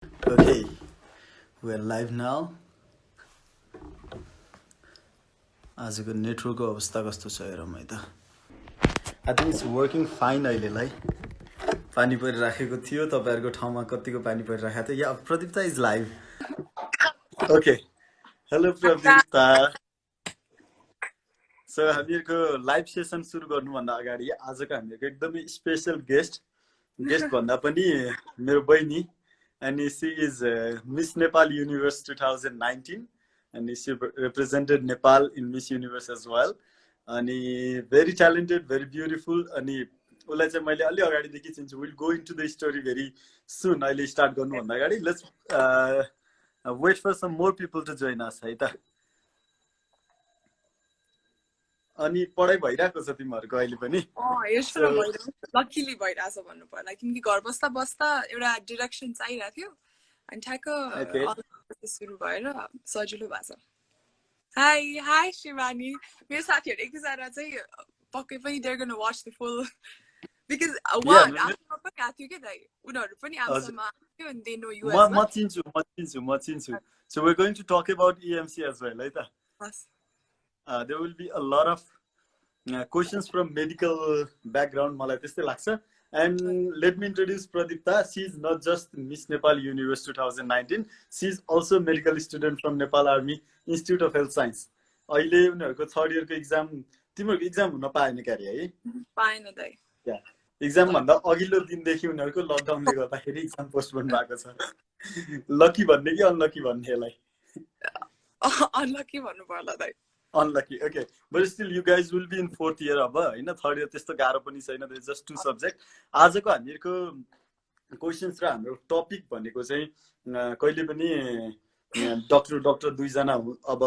Okay, we're live now. आजको नेटवर्कको अवस्था कस्तो छ हेरौँ है त I think it's working fine अहिलेलाई पानी परिराखेको थियो तपाईँहरूको ठाउँमा कतिको पानी परिराखेको थियो या Pradeepta is live okay hello Pradeepta so हामीहरूको लाइभ सेसन सुरु गर्नुभन्दा अगाडि आजको हामीहरूको एकदमै स्पेसल गेस्ट भन्दा पनि मेरो बहिनी अनि she is Miss Nepal Universe 2019 and she represented Nepal in Miss Universe as well. And very talented, very beautiful. And उसलाई चाहिँ मैले अलि अगाडिदेखि चिन्छु. We'll go into the story very soon. अहिले स्टार्ट गर्नुभन्दा अगाडि let's wait for some more people to join us है त. अनि पढाइ भइरहेको छ तिमीहरूको अहिले पनि? लकिली भइरहेछ भन्नु पर्ला किनकि घर बस्दा बस्दा एउटा डिरेक्सन चाहिरहेको थियो अनि ठ्याक्क सुरु भएर सजिलो भएको छ. हाई शिवानी, मेरो साथीहरू एक दुईजना चाहिँ पक्कै पनि they're gonna watch the full because आफूमा पनि आएको थियो क्या दाइ, उनीहरू पनि आफूमा थियो अनि दे नो यु म चिन्छु. So we're going to talk about EMC as well, है त? Yes. There will be a lot of questions from medical background, मलाई त्यस्तै लाग्छ. And let me introduce Pradeepta. She is not just Miss Nepal Universe 2019. She is also a medical student from Nepal Army Institute of Health Science. अहिले उनीहरूको third इयरको exam, तिमीहरूको exam हुन पाएन क्यारे है? पाएन दाइ. एक्जाम भन्दा अघिल्लो दिनदेखि उनीहरूको लकडाउनले गर्दाखेरि एक्जाम पोस्टपोन भएको छ. लकी भन्ने कि अनलकी भन्ने यसलाई? अनलकी भन्नु पर्ला दाइ. Unlucky, okay. But still, you guys will be in fourth year अब होइन, थर्ड इयर त्यस्तो गाह्रो पनि छैन. There is just two subject. आजको हामीहरूको क्वेसन्स र हाम्रो टपिक भनेको चाहिँ कहिले पनि डक्टर दुईजना अब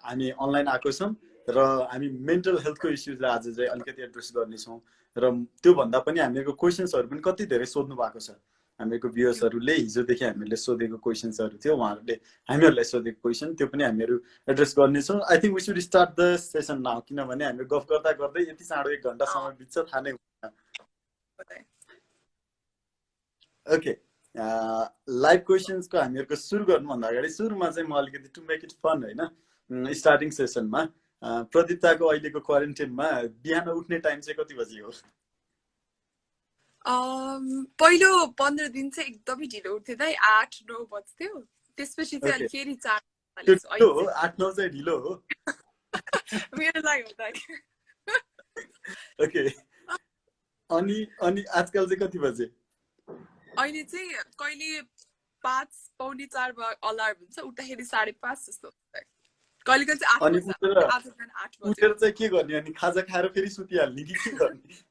हामी अनलाइन आएको छौँ र हामी मेन्टल हेल्थको इस्युजलाई आज चाहिँ अलिकति एड्रेस गर्नेछौँ र त्योभन्दा पनि हामीहरूको क्वेसन्सहरू पनि कति धेरै सोध्नु भएको छ. हामीहरूको भ्युअर्सहरूले हिजोदेखि हामीले सोधेको क्वेसन्सहरू थियो, उहाँहरूले हामीहरूलाई सोधेको क्वेसन, त्यो पनि हामीहरू एड्रेस गर्नेछौँ. I think we should start the session now, किनभने हामी गफ गर्दा गर्दै यति चाँडो 1 घन्टा समय बित्छ थाहा नै हुँदैन. ओके, लाइभ क्वेसन्सको हामीहरूको सुरु गर्नुभन्दा अगाडि सुरुमा चाहिँ म अलिकति टु मेक इट फन होइन, स्टार्टिङ सेसनमा प्रदीप्ताको अहिलेको क्वारेन्टाइनमा बिहान उठ्ने टाइम चाहिँ कति बजी हो? पहिलो 15 दिन चाहिँ एकदमै ढिलो उठ्थ्यो दाइ, 8-9 बज्थ्यो. त्यसपछि चाहिँ अलि फेरि 4 8-9 चाहिँ ढिलो हो मेरो लागि हो दाइ. ओके, अनि आजकल चाहिँ कति बजे? अहिले चाहिँ कहिले 5-4 अलार्म हुन्छ, उठ्दाखेरि 5:30 जस्तो. कहिले चाहिँ 8 उठेर चाहिँ के गर्ने? अनि खाजा खाएर फेरि सुतिहाल्ने कि के गर्ने?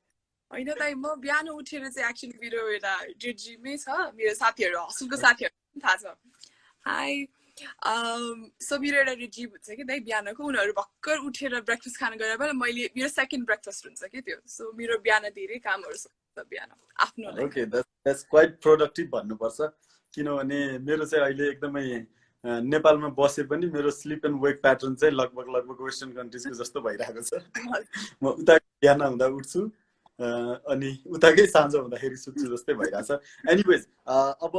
होइन दाइ, म बिहान उठेर चाहिँ एक्चुअली मेरो एउटा जिमै छ, मेरो साथीहरू हस्टेलको साथीहरू पनि थाहा छ. हाई, सो मेरो एउटा जिम हुन्छ कि दाइ बिहानको, उनीहरू भर्खर उठेर ब्रेकफास्ट खान गएर पनि मैले मेरो सेकेन्ड ब्रेकफास्ट हुन्छ कि त्यो. सो मेरो बिहान धेरै कामहरू छ बिहान आफ्नो. ओके, द्याट्स क्वाइट प्रोडक्टिभ भन्नुपर्छ, किनभने मेरो चाहिँ अहिले एकदमै नेपालमा बसे पनि मेरो स्लिप एन्ड वेक प्याटर्न चाहिँ लगभग वेस्टर्न कन्ट्रिजको जस्तो भइरहेको छ. म उता बिहान हुँदा उठ्छु अनि उताकै साँझ हुँदाखेरि सुत्छु जस्तै भइरहेछ. एनिवेज, अब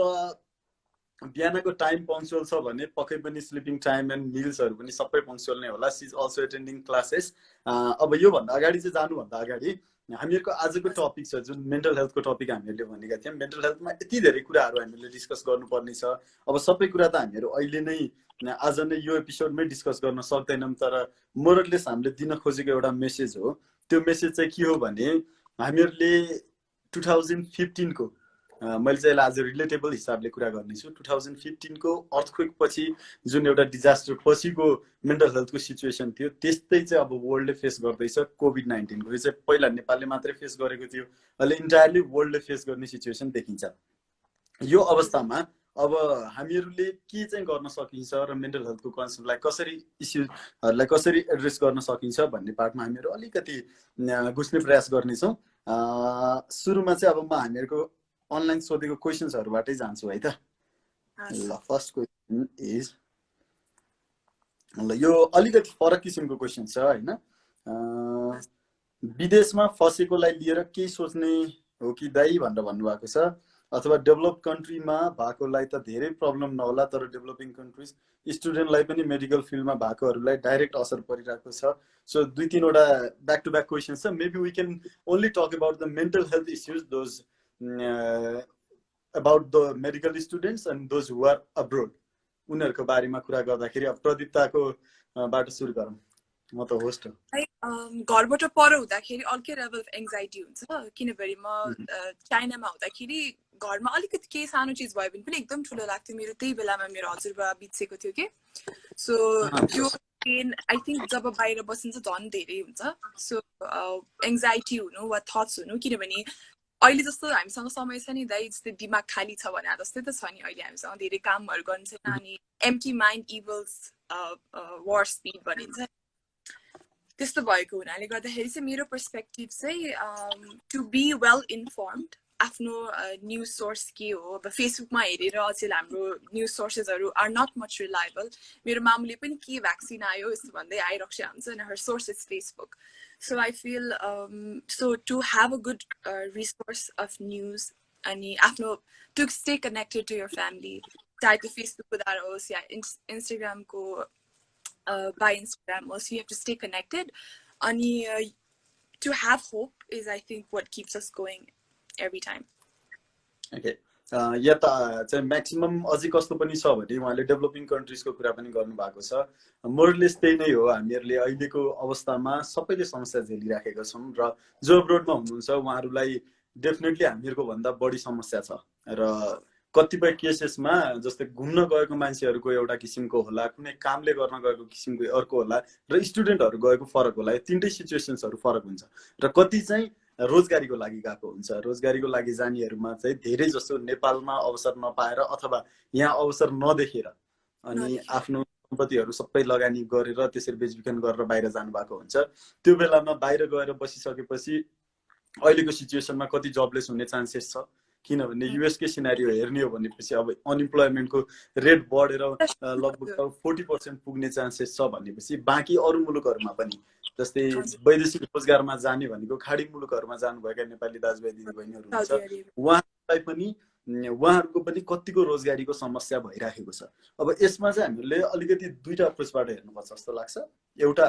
बिहानको टाइम पङ्क्चुअल छ भने पक्कै पनि स्लिपिङ टाइम एन्ड मिल्सहरू पनि सबै पङ्क्चुअल नै होला. She is also attending classes. अब योभन्दा अगाडि चाहिँ जानुभन्दा अगाडि हामीहरूको आजको टपिक छ जुन मेन्टल हेल्थको टपिक हामीहरूले भनेका थियौँ. मेन्टल हेल्थमा यति धेरै कुराहरू हामीले डिस्कस गर्नुपर्ने छ. अब सबै कुरा त हामीहरू अहिले नै आज नै यो एपिसोडमै डिस्कस गर्न सक्दैनौँ, तर मोरलेस हामीले दिन खोजेको एउटा मेसेज हो. त्यो मेसेज चाहिँ के हो भने हामीहरूले 2015 को मैले चाहिँ आज रिलेटेबल हिसाबले कुरा गर्नेछु. 2015 को अर्थक्वेक पछि जुन एउटा डिजास्टर पछिको मेन्टल हेल्थको सिचुएसन थियो, त्यस्तै चाहिँ अब वर्ल्डले फेस गर्दैछ कोभिड-19 को. यो चाहिँ पहिला नेपालले मात्रै फेस गरेको थियो, अहिले इन्टायरली वर्ल्डले फेस गर्ने सिचुएसन देखिन्छ. यो अवस्थामा अब हामीहरूले के चाहिँ गर्न सकिन्छ र मेन्टल हेल्थको कन्सेप्टलाई कसरी इस्युजहरूलाई कसरी एड्रेस गर्न सकिन्छ भन्ने पार्टमा हामीहरू अलिकति घुस्ने प्रयास गर्नेछौँ. सुरुमा चाहिँ अब म हामीहरूको अनलाइन सोधेको क्वेसन्सहरूबाटै जान्छु है त. ल, फर्स्ट क्वेसन इज, ल यो अलिकति फरक किसिमको क्वेसन छ होइन. विदेशमा फसेकोलाई लिएर केही सोच्ने हो कि दाइ भनेर भन्नुभएको छ. अथवा डेभलप कन्ट्रीमा भएकोलाई त धेरै प्रब्लम नहोला, तर डेभलपिङ कन्ट्रिज स्टुडेन्टलाई पनि मेडिकल फिल्डमा भएकोहरूलाई डाइरेक्ट असर परिरहेको छ। सो 2-3वटा ब्याक टु ब्याक क्वेसन्स छ। Maybe we can only talk about the mental health issues, those about the medical students and those who are abroad, उनीहरूको बारेमा कुरा गर्दाखेरि अब प्रदीप्ताको बाट सुरु गरौँ। म त होस्ट हो। घरबाट पर हुँदाखेरि अर्कै लेभल अफ एङ्जाइटी हुन्छ, किनभने म चाइनामा हुँदाखेरि घरमा अलिकति केही सानो चिज भयो भने पनि एकदम ठुलो लाग्थ्यो। मेरो त्यही बेलामा मेरो हजुरबा बित्सेको थियो कि, सो त्यो पेन आई थिङ्क जब बाहिर बसिन्छ झन् धेरै हुन्छ। सो एङ्जाइटी हुनु वा थट्स हुनु, किनभने अहिले जस्तो हामीसँग समय छ नि दाइ, जस्तै दिमाग खाली छ भने जस्तै त छ नि अहिले हामीसँग, धेरै कामहरू गर्नु छैन। अनि empty mind evils war speed भनिन्छ, त्यस्तो भएको हुनाले गर्दाखेरि चाहिँ मेरो पर्सपेक्टिभ चाहिँ टु बी वेल इन्फर्मड, आफ्नो न्युज सोर्स के हो। अब फेसबुकमा हेरेर अचेल हाम्रो न्युज सोर्सेसहरू आर नट मच रिलायबल। मेरो मामुले पनि के भ्याक्सिन आयो यस्तो भन्दै आइरहेको हुन्छ, अनि her source is Facebook. So I feel so to have a good resource of news, अनि आफ्नो to stay connected to your family, चाहे त्यो फेसबुकको द्वारा होस् या इन्स्टाग्रामको by Instagram also, you have to stay connected. And to have hope is, I think, what keeps us going every time. Okay. या त चाहिँ maximum अझै कस्तो पनि छ भने उहाँले डेभलपिङ कन्ट्रिजको कुरा पनि गर्नुभएको छ। मोरलेस त्यही नै हो, हामीहरूले अहिलेको अवस्थामा सबैले समस्या झेलिराखेका छौँ, र जो अब्रोडमा हुनुहुन्छ उहाँहरूलाई डेफिनेटली हामीहरूको भन्दा बढी समस्या छ। र कतिपय केसेसमा जस्तै घुम्न गएको मान्छेहरूको एउटा किसिमको होला, कुनै कामले गर्न गएको किसिमको अर्को होला, र स्टुडेन्टहरू गएको फरक होला। यो तिनटै सिचुएसन्सहरू फरक हुन्छ। र कति चाहिँ रोजगारीको लागि गएको हुन्छ। रोजगारीको लागि जानेहरूमा चाहिँ धेरै जसो नेपालमा अवसर नपाएर अथवा यहाँ अवसर नदेखेर अनि आफ्नो सम्पत्तिहरू सबै लगानी गरेर त्यसरी बेचबिखन गरेर बाहिर जानुभएको हुन्छ। त्यो बेलामा बाहिर गएर बसिसकेपछि अहिलेको सिचुएसनमा कति जबलेस हुने चान्सेस छ, किनभने युएसकै सिनारियो हेर्ने हो भनेपछि अब अनइम्प्लोइमेन्टको रेट बढेर लगभग 40% पुग्ने चान्सेस छ भनेपछि बाँकी अरू मुलुकहरूमा पनि, जस्तै वैदेशिक रोजगारमा जाने भनेको खाडी मुलुकहरूमा जानुभएका नेपाली दाजुभाइ दिदीबहिनीहरू हुन्छ, उहाँहरूको पनि कतिको रोजगारीको समस्या भइराखेको छ। अब यसमा चाहिँ हामीले अलिकति दुईटा अप्रोचबाट हेर्नुपर्छ जस्तो लाग्छ। एउटा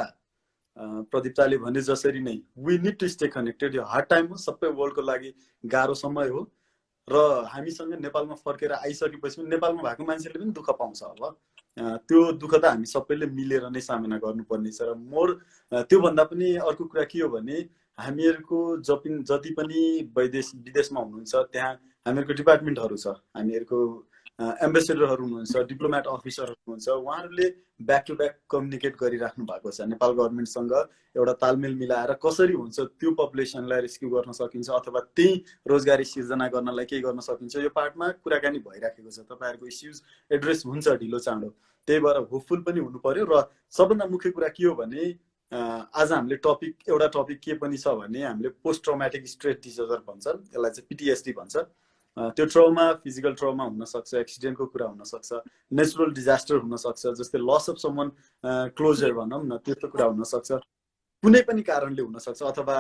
प्रदीप्ताले भने जसरी नै we need to stay connected, यो हार्ड टाइम हो, सबै वर्ल्डको लागि गाह्रो समय हो, र हामीसँग नेपालमा फर्केर आइसकेपछि नेपालमा भएको मान्छेले पनि दुःख पाउँछ होला। त्यो दुःख त हामी सबैले मिलेर नै सामना गर्नुपर्ने छ। र त्योभन्दा पनि अर्को कुरा के हो भने हामीहरूको जति पनि विदेशमा हुनुहुन्छ त्यहाँ हामीहरूको डिपार्टमेन्टहरू छ, हामीहरूको एम्बेसेडरहरू हुनुहुन्छ, डिप्लोमेट अफिसरहरू हुनुहुन्छ, उहाँहरूले ब्याक टु ब्याक कम्युनिकेट गरिराख्नु भएको छ नेपाल गभर्मेन्टसँग। एउटा तालमेल मिलाएर कसरी हुन्छ त्यो पपुलेसनलाई रेस्क्यु गर्न सकिन्छ अथवा त्यही रोजगारी सिर्जना गर्नलाई केही गर्न सकिन्छ, यो पार्टमा कुराकानी भइराखेको छ। तपाईँहरूको इस्युज एड्रेस हुन्छ ढिलो चाँडो, त्यही भएर होपफुल पनि हुनु पर्यो। र सबभन्दा मुख्य कुरा के हो भने आज हामीले एउटा टपिक के पनि छ भने हामीले पोस्ट ट्रमेटिक स्ट्रेस डिसअर्डर भन्छन्, यसलाई चाहिँ पिटिएसडी भन्छ। त्यो ट्रमा फिजिकल ट्रमा हुनसक्छ, एक्सिडेन्टको कुरा हुनसक्छ, नेचुरल डिजास्टर हुनसक्छ, जस्तै लस अफ समवन क्लोजर भनौँ न, त्यस्तो कुरा हुनसक्छ, कुनै पनि कारणले हुनसक्छ, अथवा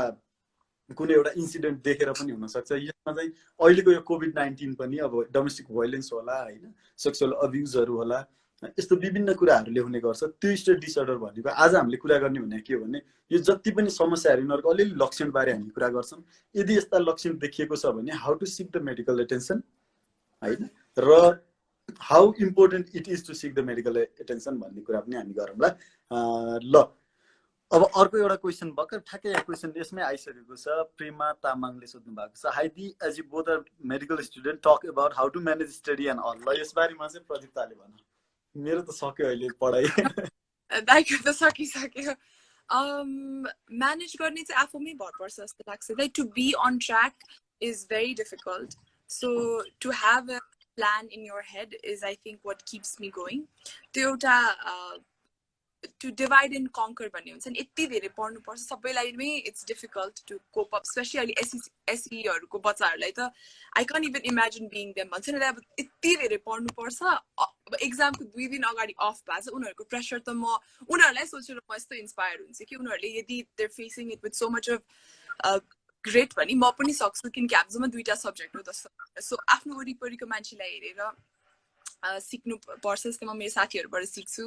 कुनै एउटा इन्सिडेन्ट देखेर पनि हुनसक्छ। यसमा चाहिँ अहिलेको यो कोभिड-19 पनि अब डोमेस्टिक भाइलेन्स होला होइन, सेक्सुअल अब्युजहरू होला, यस्तो विभिन्न कुराहरूले हुने गर्छ। त्यो स्ट्रेस डिसअर्डर भनेको आज हामीले कुरा गर्ने भने के हो भने यो जति पनि समस्याहरू यिनीहरूको अलिअलि लक्षणबारे हामी कुरा गर्छौँ। यदि यस्ता लक्षण देखिएको छ भने how to seek the medical attention होइन, र how important it is to seek the medical attention भन्ने कुरा पनि हामी गरौँला। ल अब अर्को एउटा क्वेसन भर्खर ठ्याक्कै यहाँ क्वेसन यसमै आइसकेको छ। प्रेमा तामाङले सोध्नु भएको छ, हाई दी, as you both are medical student, talk about how to manage study and all. ल यसबारेमा चाहिँ प्रदीप्ताले भन। मेरो त सक्यो अहिले पढाइ, दाइको त सकिसक्यो। म्यानेज गर्ने चाहिँ आफूमै भर पर्छ जस्तो लाग्छ। Like to be on track is very difficult, so to have a plan in your head is I think what keeps me going. त्यो एउटा टु डिभाइड एन्ड कन्कर भन्ने हुन्छ नि, यति धेरै पढ्नुपर्छ सबैलाई नै, it's difficult to cope up, especially अहिले एसईहरूको बच्चाहरूलाई त I can't even imagine being them भन्छ नि। अब यति धेरै पढ्नुपर्छ, अब एक्जामको 2 दिन अगाडि अफ भएको छ, उनीहरूको प्रेसर त म उनीहरूलाई सोचेर म यस्तो इन्सपायर हुन्छ कि उनीहरूले यदि they're facing it with so much of great भने म पनि सक्छु किनकि हामीसँग दुईटा सब्जेक्ट हो जस्तो सो आफ्नो वरिपरिको मान्छेलाई हेरेर सिक्नु पर्छ जस्तै म मेरो साथीहरूबाट सिक्छु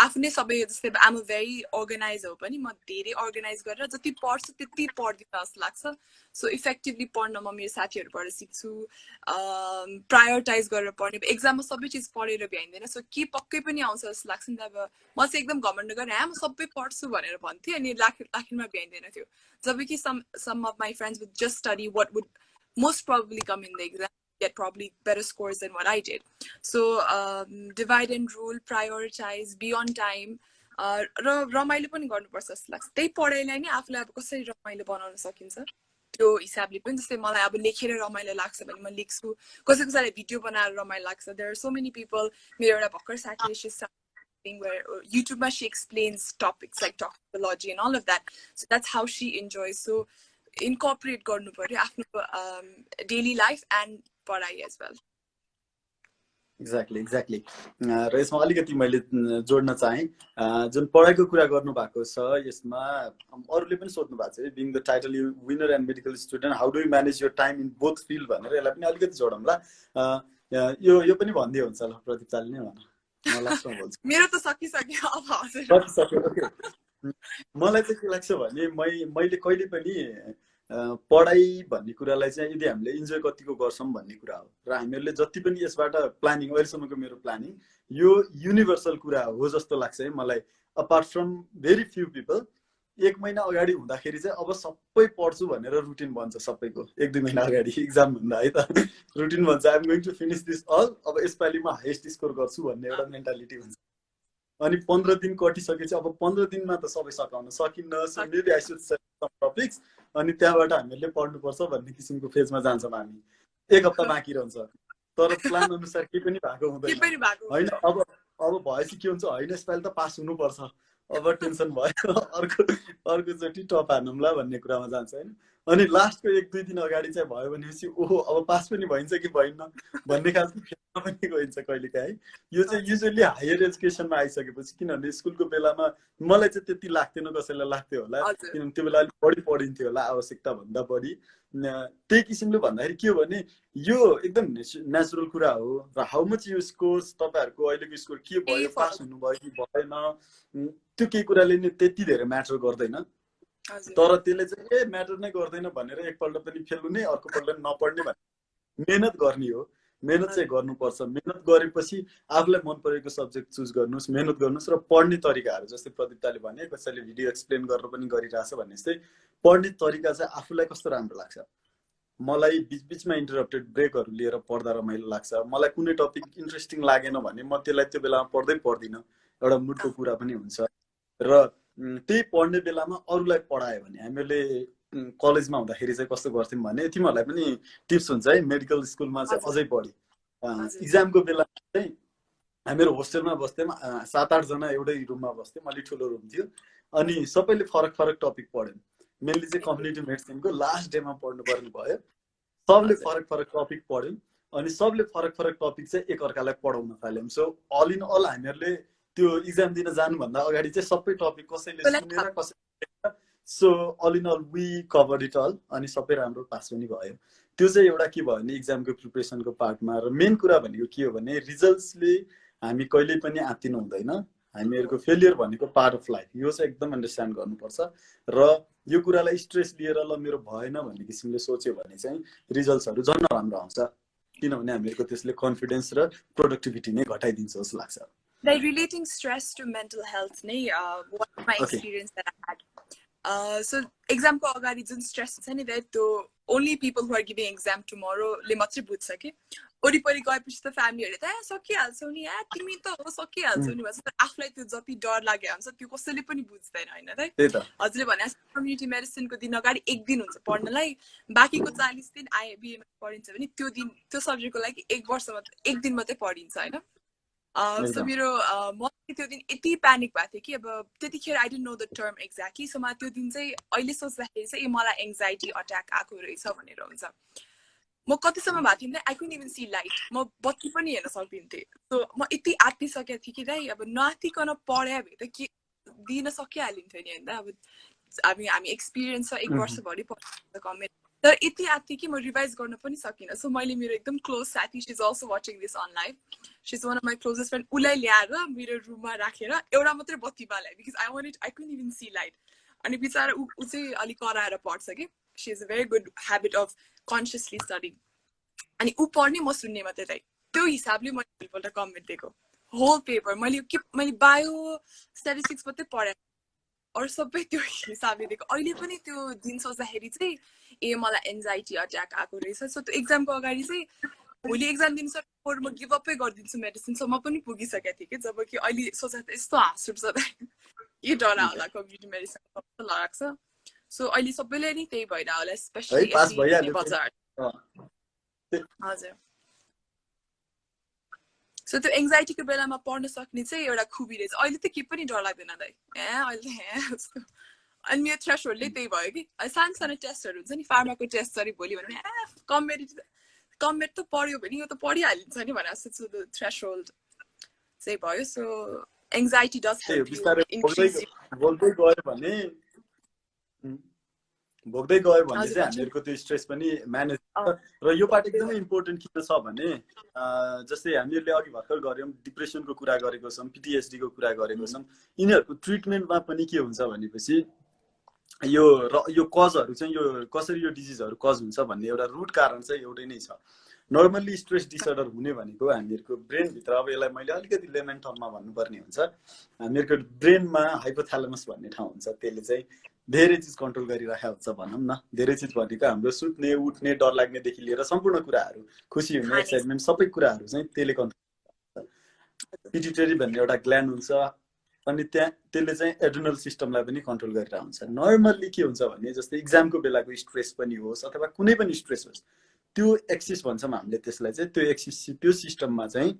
आफ्नै सबै जस्तै आम भेरी अर्गनाइज हो पनि म धेरै अर्गनाइज गरेर जति पढ्छु त्यति पढ्दिनँ जस्तो लाग्छ सो इफेक्टिभली पढ्न म मेरो साथीहरूबाट सिक्छु प्रायोरिटाइज गरेर पढ्ने एक्जाममा सबै चिज पढेर भ्याइँदैन सो के पक्कै पनि आउँछ जस्तो लाग्छ नि त अब म चाहिँ एकदम घमण्ड गरेँ म सबै पढ्छु भनेर भन्थेँ अनि आखिरमा भ्याइँदैन थियो जब कि some of my friends would just study what would most probably come in the exam, get probably better scores than what I did. So divide and rule, prioritize, be on time. र रमाइलो पनि गर्नुपर्छ जस्तो लाग्छ त्यही पढाइलाई नै आफूलाई अब कसरी रमाइलो बनाउन सकिन्छ त्यो हिसाबले पनि जस्तै मलाई अब लेखेर रमाइलो लाग्छ भने म लेख्छु कसैलाई भिडियो बनाएर रमाइलो लाग्छ there are so many people मेरो एउटा भर्खर साथीले where YouTube she explains topics like toxicology and all of that. So that's how she enjoys. So incorporate garnu paryo afno daily life and padhai as well. Exactly. र यसमा अलिकति मैले जोड्न चाहे जुन पढाइको कुरा गर्नु भएको छ यसमा अरूले पनि सोध्नु भएको छ being the title winner and medical student how do you manage your time in both field भनेर यसलाई पनि अलिकति जोडौँला यो पनि भन्दै हुन्छ ल प्रदीप्ताले नै भन म लास्टमा बोल्छु मेरो त सकिसक्यो अब हजुर मलाई चाहिँ के लाग्छ भने मैले कहिले पनि पढाइ भन्ने कुरालाई चाहिँ यदि हामीले इन्जोय कतिको गर्छौं भन्ने कुरा हो र हामीहरूले जति पनि यसबाट प्लानिङ अहिलेसम्मको मेरो प्लानिङ यो युनिभर्सल कुरा हो जस्तो लाग्छ है मलाई apart from very few people एक महिना अगाडि हुँदाखेरि चाहिँ अब सबै पढ्छु भनेर रुटिन बन्छ सबैको एक दुई महिना अगाडि एक्जाम भन्दा है त रुटिन भन्छ I am going to finish this all अब यसपालि म हाईएस्ट स्कोर गर्छु भन्ने एउटा मेन्टालिटी हुन्छ अनि 15 दिन कटिसकेपछि अब 15 दिनमा त सबै सकाउन सकिन्न so maybe I should set some topics अनि त्यहाँबाट हामीले पढ्नु पर्छ भन्ने किसिमको फेजमा जान्छौँ हामी एक हप्ता बाँकी रहन्छ तर प्लान अनुसार के पनि भएको हुँदैन हैन अब भएपछि के हुन्छ हैन यसपालि त पास हुनुपर्छ अब टेन्सन भयो अर्कोचोटि टप हानौँला भन्ने कुरामा जान्छ हैन अनि लास्टको एक दुई दिन अगाडि चाहिँ भयो भनेपछि ओहो अब पास पनि भइन्छ कि भइन्न भन्ने खालको फेजमा पनि गइन्छ कहिलेकाहीँ यो चाहिँ युजुअली हायर एजुकेसनमा आइसकेपछि किनभने स्कुलको बेलामा मलाई चाहिँ त्यति लाग्थेन कसैलाई लाग्थ्यो होला किनभने त्यो बेला अलिक बढी पढिन्थ्यो होला आवश्यकता भन्दा बढी त्यही किसिमले भन्दाखेरि के हो भने यो एकदम नेचुरल कुरा हो र हाउ मच यु स्कोर्स तपाईहरुको अहिलेको स्कोर के भयो पास हुनुभयो कि भएन त्यो केही कुराले नि त्यति धेरै म्याटर गर्दैन तर त्यसले चाहिँ म्याटर नै गर्दैन भनेर एकपल्ट पनि फेल हुने अर्कोपल्ट पनि नपढ्ने भन्ने मेहनत गर्ने हो मेहनत चाहिँ गर्नुपर्छ मेहनत गरेपछि आफूलाई मन परेको सब्जेक्ट चुज गर्नुस् मेहनत गर्नुस् र पढ्ने तरिकाहरू जस्तै प्रदीप्ताले भने कसैले भिडियो एक्सप्लेन गरेर पनि गरिरहेछ भन्ने जस्तै पढ्ने तरिका चाहिँ आफूलाई कस्तो राम्रो लाग्छ मलाई बीचबीचमा इन्टरप्टेड ब्रेकहरू लिएर पढ्दा रमाइलो लाग्छ मलाई कुनै टपिक इन्ट्रेस्टिङ लागेन भने म त्यसलाई त्यो बेलामा पढ्दिन एउटा मुडको कुरा पनि हुन्छ र त्यही पढ्ने बेलामा अरूलाई पढायो भने हामीले कलेजमा हुँदाखेरि चाहिँ कस्तो गर्थ्यौं भने तिमीहरूलाई पनि टिप्स हुन्छ है मेडिकल स्कुलमा चाहिँ अझै बढी इक्जामको बेलामा चाहिँ हामीहरू होस्टेलमा बस्थ्यौं 7-8 जना एउटै रुममा बस्थ्यौं अलि ठुलो रुम थियो अनि सबैले फरक फरक टपिक पढ्यौं मेनली चाहिँ कम्युनिटी मेडिसिनको लास्ट डेमा पढ्नु पर्ने भयो सबले फरक फरक टपिक पढ्यौं अनि सबले फरक फरक टपिक चाहिँ एक अर्कालाई पढाउन थाल्यौं सो अल इन अल हामीहरूले त्यो एक्जाम दिन जानुभन्दा अगाडि चाहिँ सबै टपिक कसैले सुनेर कसैले so all in all we covered it all अनि सबै राम्रो पास पनि भयो त्यो चाहिँ एउटा के भयो भने एक्जामको प्रिपरेसनको पार्टमा र मेन कुरा भनेको के हो भने रिजल्ट्सले हामी कहिल्यै पनि आत्तिनु हुँदैन हामीहरूको फेलियर भनेको पार्ट अफ लाइफ यो चाहिँ एकदम अन्डरस्ट्यान्ड गर्नुपर्छ र यो कुरालाई स्ट्रेस लिएर ल मेरो भएन भन्ने किसिमले सोच्यो भने चाहिँ रिजल्ट्सहरू झन् राम्रो आउँछ किनभने हामीहरूको त्यसले कन्फिडेन्स र प्रोडक्टिभिटी नै घटाइदिन्छ जस्तो लाग्छ Like relating stress to mental health, what my experience that I had. So exam ko agadi jun stress cha ni that to only people who are giving exam tomorrow le matrai bujhcha ke oripari gaeपछि त फ्यामिलीहरुले त सकिहाल्छौ नि तिमी त हो सकिहाल्छौ नि भन्छ आफुलाई त्यो जति डर लाग्यो हुन्छ त्यो कसैले पनि बुझ्दैन हैन त हजुरले भने कम्युनिटी मेडिसिनको दिन अगाडि एक दिन हुन्छ पढ्नलाई बाकीको 40 दिन आइबीएम पढिन्छ भने त्यो दिन त्यो सब्जेक्टको लागि एक वर्ष मात्र एक दिन मात्रै पढिन्छ हैन सो मेरो म त्यो दिन यति प्यानिक भएको थिएँ कि अब त्यतिखेर I didn't know the term exactly so मलाई त्यो दिन चाहिँ अहिले सोच्दाखेरि चाहिँ मलाई एङ्जाइटी अट्याक आएको रहेछ भनेर हुन्छ म कतिसम्म भएको थिएँ I couldn't even see light म बत्ती पनि हेर्न सक्दिन्थेँ सो म यति आत्तिसकेको थिएँ कि दाइ अब नआत्तिकन पढ्या भए त के दिन सकिहालिन्थ्यो नि होइन अब हामी एक्सपिरियन्स छ 1 वर्षभरि पढ्छ कमेन्ट तर यति आत्ति कि म रिभाइज गर्न पनि सकिनँ सो मैले मेरो एकदम क्लोज साथी she is also watching this on live she is one of my closest friend उसलाई ल्याएर मेरो रुममा राखेर एउटा मात्रै बत्ती बाले because I couldn't even see light अनि बिचारा ऊ चाहिँ अलिक कराएर पढ्छ कि she is a very good habit of consciously studying अनि ऊ पढ्ने म सुन्ने मात्रै चाहिँ त्यो हिसाबले मैले भोलिपल्ट कमेन्ट दिएको होल पेपर मैले बायो स्ट्याटिस्टिक्स मात्रै पढेँ अरू सबै त्यो हिसाबले दिएको अहिले पनि त्यो दिन सोच्दाखेरि चाहिँ ए मलाई एन्जाइटी अट्याक आएको रहेछ सो त्यो एक्जामको अगाडि चाहिँ भोलि एक्जाम दिनु सक्छ म गिभ अपै गरिदिन्छु मेडिसिनसम्म पनि पुगिसकेको थिएँ कि जब कि अहिले सोच्दा त यस्तो हाँस उठ्छ के डरा होला कम्युनिटी मेडिसिन कस्तो लाग्छ सो अहिले सबैले नि त्यही भइरहेको होला स्पेसली बजार हजुर सो त्यो एङ्जाइटीको बेलामा पढ्न सक्ने चाहिँ एउटा खुबी रहेछ अहिले त के पनि डर लाग्दैन दाइ अहिले अनि मेरो थ्रेसहोल्डले त्यही भयो कि सानो सानो टेस्टहरू हुन्छ नि फार्माको टेस्ट गरी भोलि भने कमेट त पढ्यो भने यो त पढिहालिन्छ नि भनेर जस्तो त्यो थ्रेसहोल्ड चाहिँ भयो so anxiety does help you increase बोल्दै गयो भने भोग्दै गयो भने चाहिँ हामीहरूको त्यो स्ट्रेस पनि म्यानेज र यो पार्ट एकदमै इम्पोर्टेन्ट किन छ भने जस्तै हामीहरूले अघि भर्खर गऱ्यौँ डिप्रेसनको कुरा गरेको छौँ पिटिएसडीको कुरा गरेको छौँ यिनीहरूको ट्रिटमेन्टमा पनि के हुन्छ भनेपछि यो कजहरू चाहिँ यो कसरी यो डिजिजहरू कज हुन्छ भन्ने एउटा रुट कारण चाहिँ एउटै नै छ नर्मल्ली स्ट्रेस डिसअर्डर हुने भनेको हामीहरूको ब्रेनभित्र अब यसलाई मैले अलिकति लेमन टर्ममा भन्नुपर्ने हुन्छ हामीहरूको ब्रेनमा हाइपोथ्यालेमस भन्ने ठाउँ हुन्छ त्यसले चाहिँ धेरै चिज कन्ट्रोल गरिरहेको हुन्छ भनौँ न धेरै चिज भनेको हाम्रो सुत्ने उठ्ने डर लाग्नेदेखि लिएर सम्पूर्ण कुराहरू खुसी हुने एक्साइटमेन्ट सबै कुराहरू चाहिँ त्यसले कन्ट्रोल गर्छ पिट्युटरी भन्ने एउटा ग्ल्यान्ड हुन्छ अनि त्यसले चाहिँ एड्रिनल सिस्टमलाई पनि कन्ट्रोल गरिरहेको हुन्छ नर्मल्ली के हुन्छ भने जस्तै इक्जामको बेलाको स्ट्रेस पनि होस् अथवा कुनै पनि स्ट्रेस होस् त्यो एक्सिस भन्छौँ हामीले त्यसलाई चाहिँ त्यो एक्सिस त्यो सिस्टममा चाहिँ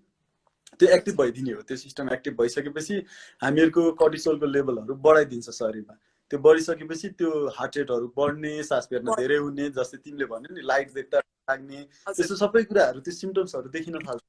त्यो एक्टिभ भइदिने हो त्यो सिस्टम एक्टिभ भइसकेपछि हामीहरूको कर्टिसोलको लेभलहरू बढाइदिन्छ शरीरमा त्यो बढिसकेपछि त्यो हार्ट रेटहरू बढ्ने सास फेर्न धेरै हुने जस्तै तिमीले भन्यो नि लाइट देख्दा लाग्ने त्यस्तो सबै कुराहरू त्यो सिम्टम्सहरू देखिन थाल्छ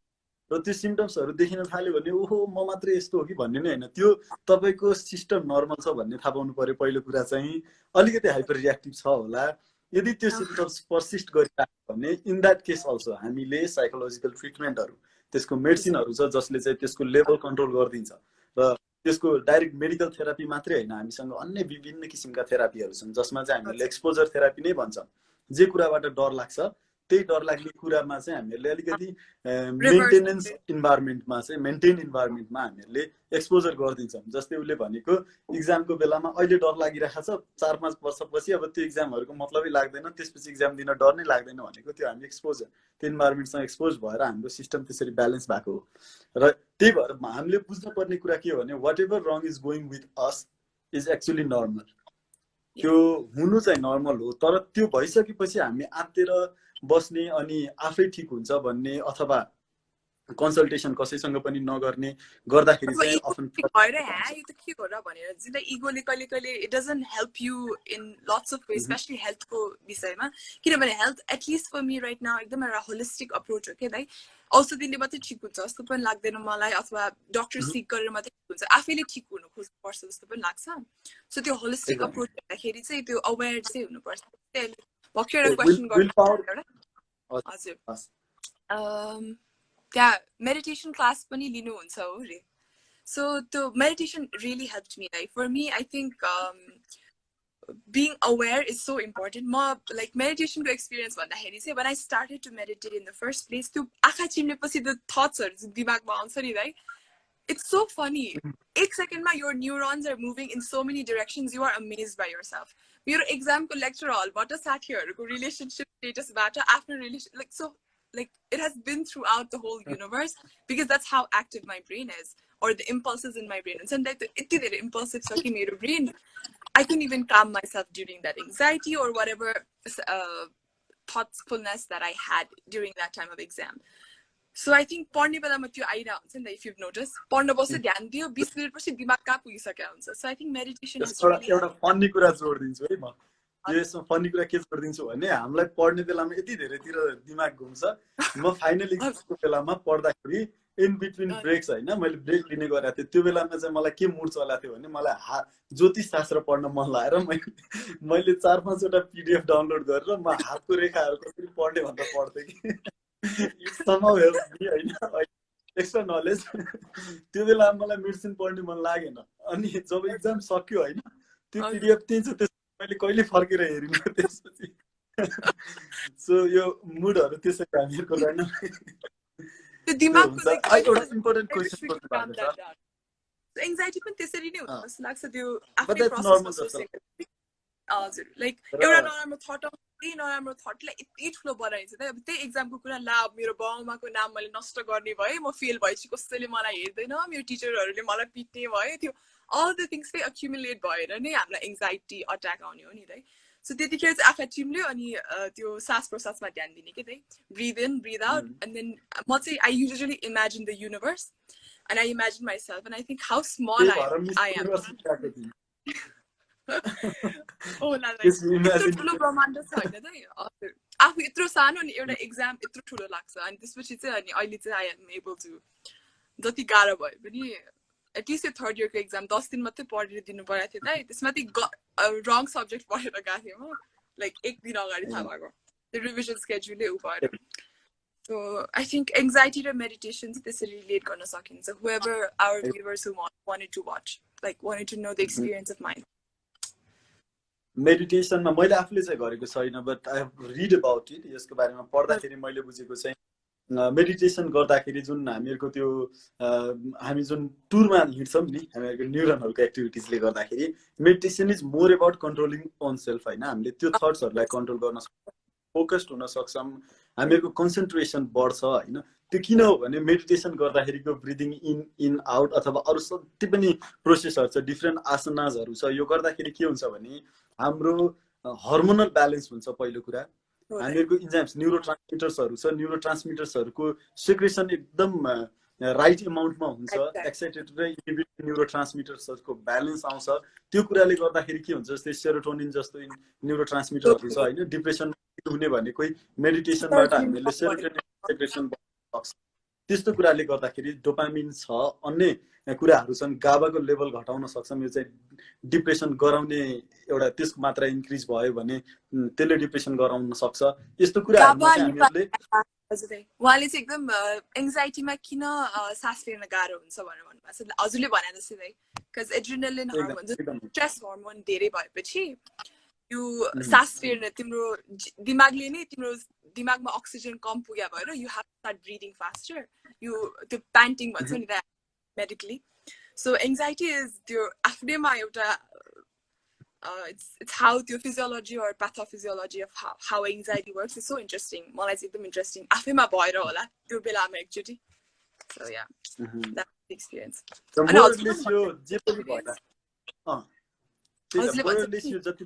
र त्यो सिम्टम्सहरू देखिन थाल्यो भने ओहो म मात्रै यस्तो हो कि भन्ने नै होइन त्यो तपाईँको सिस्टम नर्मल छ भन्ने थाहा पाउनु पर्यो पहिलो कुरा चाहिँ अलिकति हाइपर रियाक्टिभ छ होला यदि त्यो सिम्टम्स पर्सिस्ट गरिरहेको भने इन द्याट केस अल्सो हामीले साइकोलोजिकल ट्रिटमेन्टहरू त्यसको मेडिसिनहरू छ जसले चाहिँ त्यसको लेभल कन्ट्रोल गरिदिन्छ र त्यसको डाइरेक्ट मेडिकल थेरापी मात्रै होइन हामीसँग अन्य विभिन्न किसिमका थेरापीहरू छन् जसमा चाहिँ हामीले एक्सपोजर थेरापी नै भन्छौँ जे कुराबाट डर लाग्छ त्यही डर लाग्ने कुरामा चाहिँ हामीहरूले अलिकति मेन्टेनेन्स इन्भाइरोमेन्टमा चाहिँ मेन्टेन इन्भाइरोमेन्टमा हामीहरूले एक्सपोजर गरिदिन्छौँ जस्तै उसले भनेको इक्जामको बेलामा अहिले डर लागिरहेको छ 4-5 वर्षपछि अब त्यो इक्जामहरूको मतलबै लाग्दैन त्यसपछि इक्जाम दिन डर नै लाग्दैन भनेको त्यो हामी एक्सपोजर त्यो इन्भाइरोमेन्टसँग एक्सपोज भएर हाम्रो सिस्टम त्यसरी ब्यालेन्स भएको हो र त्यही भएर हामीले बुझ्नुपर्ने कुरा के हो भने whatever wrong is going with us is actually normal त्यो हुनु चाहिँ नर्मल हो तर त्यो भइसकेपछि हामी आत्तेर बस्ने अनि आफै ठिक हुन्छ भन्ने अथवा कन्सल्टेसन कसैसँग पनि नगर्ने गर्दाखेरि चाहिँ अफन भएर यो त के हो र भनेर जिल्ला इगोले कहिले कहिले it doesn't help you in lots of way especially हेल्थको विषयमा किनभने health at least for me right now एकदम एउटा होलिस्टिक अप्रोच हो क्या दाइ औषधिले मात्रै ठिक हुन्छ जस्तो पनि लाग्दैन मलाई अथवा डक्टर सिक गरेर मात्रै ठिक हुन्छ आफैले ठिक हुनु खोज्नुपर्छ जस्तो पनि लाग्छ सो त्यो होलिस्टिक अप्रोच हुँदाखेरि चाहिँ त्यो अवेर चाहिँ हुनुपर्छ भर्खर एउटा क्वेसन गर्नु हजुर त्यहाँ मेडिटेसन क्लास पनि लिनुहुन्छ हो रे सो त्यो meditation really helped me like for me I think being aware is so important. Like meditation experience भन्दाखेरि चाहिँ when I started to meditate in the first place, त्यो आँखा चिम्लेपछि the thoughts are दिमागमा आउँछ नि right? It's so funny. 1 secondमा your neurons are moving in so many directions. You are amazed by yourself. मेरो examको lecture hallबाट साथीहरूको relationship statusबाट आफ्नो relation like it has been throughout the whole universe because that's how active my brain is or the impulses in my brain. And sometimes यति धेरै impulsive छ कि मेरो brain I couldn't even calm myself during that anxiety or whatever thoughtfulness that I had during that time of exam. So I think पढ्ने बेलामा त्यो आइरहेको हुन्छ नि if you've noticed पढ्न बस्यो ध्यान दियो 20 मिनेटपछि दिमाग कहाँ पुगिसकेको हुन्छ. So I think meditation is really एउटा फन्नी कुरा जोड्दिन्छु है म. यो यसमा फन्नी कुरा के जोड्दिन्छु भने हामीलाई पढ्ने बेलामा यति धेरैतिर दिमाग घुम्छ. म फाइनल एक्जामको बेलामा पढ्दाखेरि इन बिट्विन ब्रेक्स होइन मैले ब्रेक लिने गरेको थिएँ त्यो बेलामा चाहिँ मलाई के मुड चलाएको थियो भने मलाई ज्योतिष शास्त्र पढ्न मन लागेर मैले 4-5 वटा PDF डाउनलोड गरेर म हातको रेखाहरू कसरी पढ्ने भनेर पढ्थेँ कि इट्स समहाउ हेल्प मी होइन एक्स्ट्रा नलेज त्यो बेलामा मलाई मेडिसिन पढ्ने मन लागेन अनि जब एक्जाम सक्यो होइन त्यो PDF दिन्छ त्यसपछि मैले कहिले फर्केर हेरिनँ त्यसपछि सो यो मुडहरू त्यसै हामीहरूको रहेन त्यो दिमागको एउटा इम्पोर्टेन्ट क्वेसन सोध्नु भएको छ एङ्जाइटी पनि त्यसरी नै हुन्छ जस्तो लाग्छ त्यो आफ्नै प्रोसेसमा सोचेको हजुर लाइक एउटा नराम्रो थट आउँछ त्यही नराम्रो थटलाई यति ठुलो बनाइन्छ त अब त्यही एक्जामको कुरा ला मेरो बाउमाको नाम मैले नष्ट गर्ने भएँ म फेल भएपछि कसैले मलाई हेर्दैन मेरो टिचरहरूले मलाई पिट्ने भयो त्यो अल द थिङ्स चाहिँ एक्युमुलेट भएर नै हामीलाई एङ्जाइटी अट्याक आउने हो नि है सो त्यतिखेर चाहिँ आँखा चिम्ल्यो अनि त्यो सास प्रश्वासमा ध्यान दिने के त्यही breath in breath out and then म चाहिँ I usually imagine the universe and I imagine myself and I think how small I am. Oh la la. It's ठुलो ब्रह्माण्ड छ हैन त आफू यत्रो सानो अनि एउटा एक्जाम यत्रो ठुलो लाग्छ अनि त्यसपछि चाहिँ अनि अहिले चाहिँ आई एम एबल टु जति गाह्रो भए पनि एटलिस्ट यो थर्ड इयरको एक्जाम 10 दिन मात्रै पढेर दिनु परेको थियो त त्यसमा चाहिँ रङ सब्जेक्ट पढेर गएको थिएँ म लाइक एक दिन अगाडि थाहा भएको त्यो रिभिजन स्केड्युलै उ भएर So I think anxiety and meditation this relate गर्न सकिन्छ whoever our viewers who wanted to watch like wanted to know the experience of mine meditation मा मैले आफूले चाहिँ गरेको छैन but I have read about it यसको बारेमा पढ्दाखेरि मैले बुझेको चाहिँ मेडिटेसन गर्दाखेरि जुन हामीहरुको त्यो हामी जुन टुरमा हिड्छौं नि हामीहरुको न्युरोनहरुको एक्टिभिटिजले गर्दाखेरि meditation is more about controlling own self हैन हामीले त्यो थट्सहरुलाई कन्ट्रोल गर्न फोकस्ड हुन सक्छौं हामीहरुको कन्सन्ट्रेसन बढ्छ हैन त्यो किन हो भने मेडिटेसन गर्दाखेरिको ब्रिदिङ इन आउट अथवा अरु जति पनि प्रोसेसहरु छ डिफरेन्ट आसनाजहरु छ यो गर्दाखेरि के हुन्छ भने हाम्रो हार्मोनल ब्यालेन्स हुन्छ पहिलो कुरा हामीहरुको इन्जाइम्स न्युरोट्रान्समिटर्सहरु छ न्युरोट्रान्समिटर्सहरुको सिक्रेसन एकदम राइट अमाउन्टमा हुन्छ एक्साइटेड र इन्हिबिटेड न्युरोट्रान्समिटर्सहरुको ब्यालेन्स आउँछ त्यो कुराले गर्दाखेरि के हुन्छ जस्तै सेरोटोनिन जस्तो न्युरोट्रान्समिटरहरु छ हैन डिप्रेसन हुने भनेको मेडिटेसनबाट हामीले सेरोटोनिन सिक्रेसन सक्छ त्यस्तो कुराले गर्दाखेरि डोपामिन छ अन्य कुराहरु छन् गाबाको लेभल घटाउन सक्छौं यो चाहिँ डिप्रेसन गराउने एउटा त्यसको मात्रा इन्क्रिज भयो भने त्यसले डिप्रेसन गराउन सक्छ यस्तो कुराहरुमा चाहिँ हामीहरुले हजुर उहाँले चाहिँ एकदम एङ्जाइटीमा किन सास फेर्न गाह्रो हुन्छ भनेर भन्नुभएको छ हजुरले भने जस्तै cuz adrenaline hormone stress hormone धेरै भएपछि यो सास फेर्न तिम्रो दिमागले नै तिम्रो दिमागमा अक्सिजन कम पुग्या भएर you have to start breathing faster यो त्यो प्यान्टिङ भन्छ नि त मेडिकली सो एङ्जाइटी इज त्यो आफ्नैमा एउटा it's how the physiology or pathophysiology of how anxiety works is so interesting मलाई चाहिँ एकदम इन्ट्रेस्टिङ आफैमा भएर होला त्यो बेलामा एकचोटी so yeah that's the experience अनि हजुरले यो जे पनि भएन हजुरले यो जति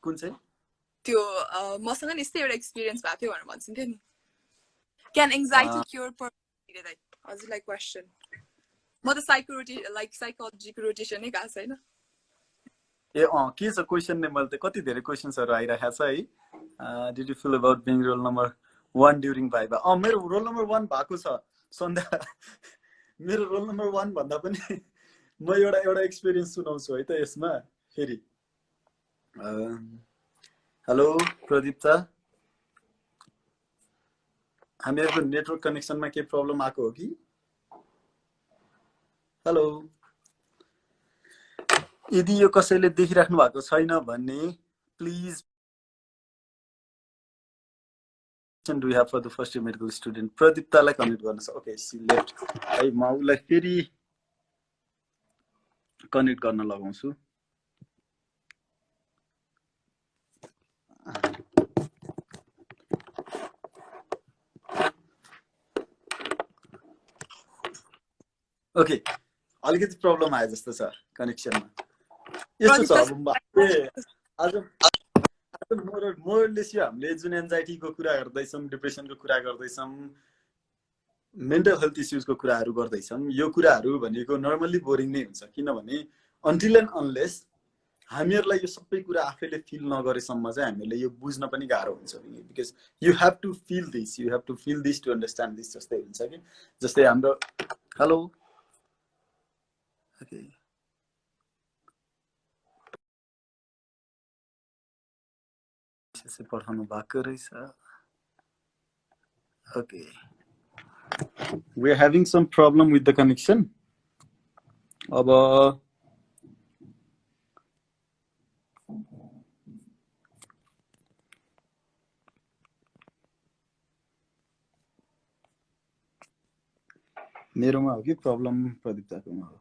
कुन चाहिँ त्यो मसँग नि यस्तै एउटा एक्सपिरियन्स भएको थियो भनेर भन्छन्थ्यो नि क्यान एङ्जाइटी क्योर पर हजुरलाई क्वेसन म त साइकोलोजीको रोटेसन नै गएको छैन ए के छ क्वेसन नै मैले त कति धेरै क्वेशन्सहरु आइरहेको छ है did you feel about being roll number 1 during viva मेरो रोल नम्बर 1 भएको छ सन्ध्या मेरो रोल नम्बर 1 भन्दा पनि म एउटा एक्सपिरियन्स सुनाउँछु है त यसमा फेरि हेलो प्रदीप्ता हामीहरुको नेटवर्क कनेक्सनमा के प्रब्लम आको हो कि हेलो यदि यो कसैले देखिराख्नु भएको छैन भने please do you have for the first year medical student Pradeeptaलाई कनेक्ट गर्न छ ओके सी लेफ्ट है म उलाई फेरि कनेक्ट गर्न लगाउँछु ओके अलिकति प्रब्लम आयो जस्तो छ कनेक्सनमा यस्तो छ अब आज मोरलेस यो हामीले जुन एन्जाइटीको कुरा गर्दैछौं डिप्रेसनको कुरा गर्दैछौं मेन्टल हेल्थ इश्यूजको कुराहरु गर्दैछौं यो कुराहरु भनेको नर्मली बोरिङ नै हुन्छ किनभने अनटिल एन्ड अनलेस हामीहरूलाई यो सबै कुरा आफैले फिल नगरेसम्म चाहिँ हामीले यो बुझ्न पनि गाह्रो हुन्छ because you have to feel this to understand this जस्तै हुन्छ कि जस्तै हाम्रो हेलो ओके पठाउनु भएको रहेछ okay we are having some problem with the connection अब मेरोमा हो कि प्रब्लम प्रदीप्ताकोमा हो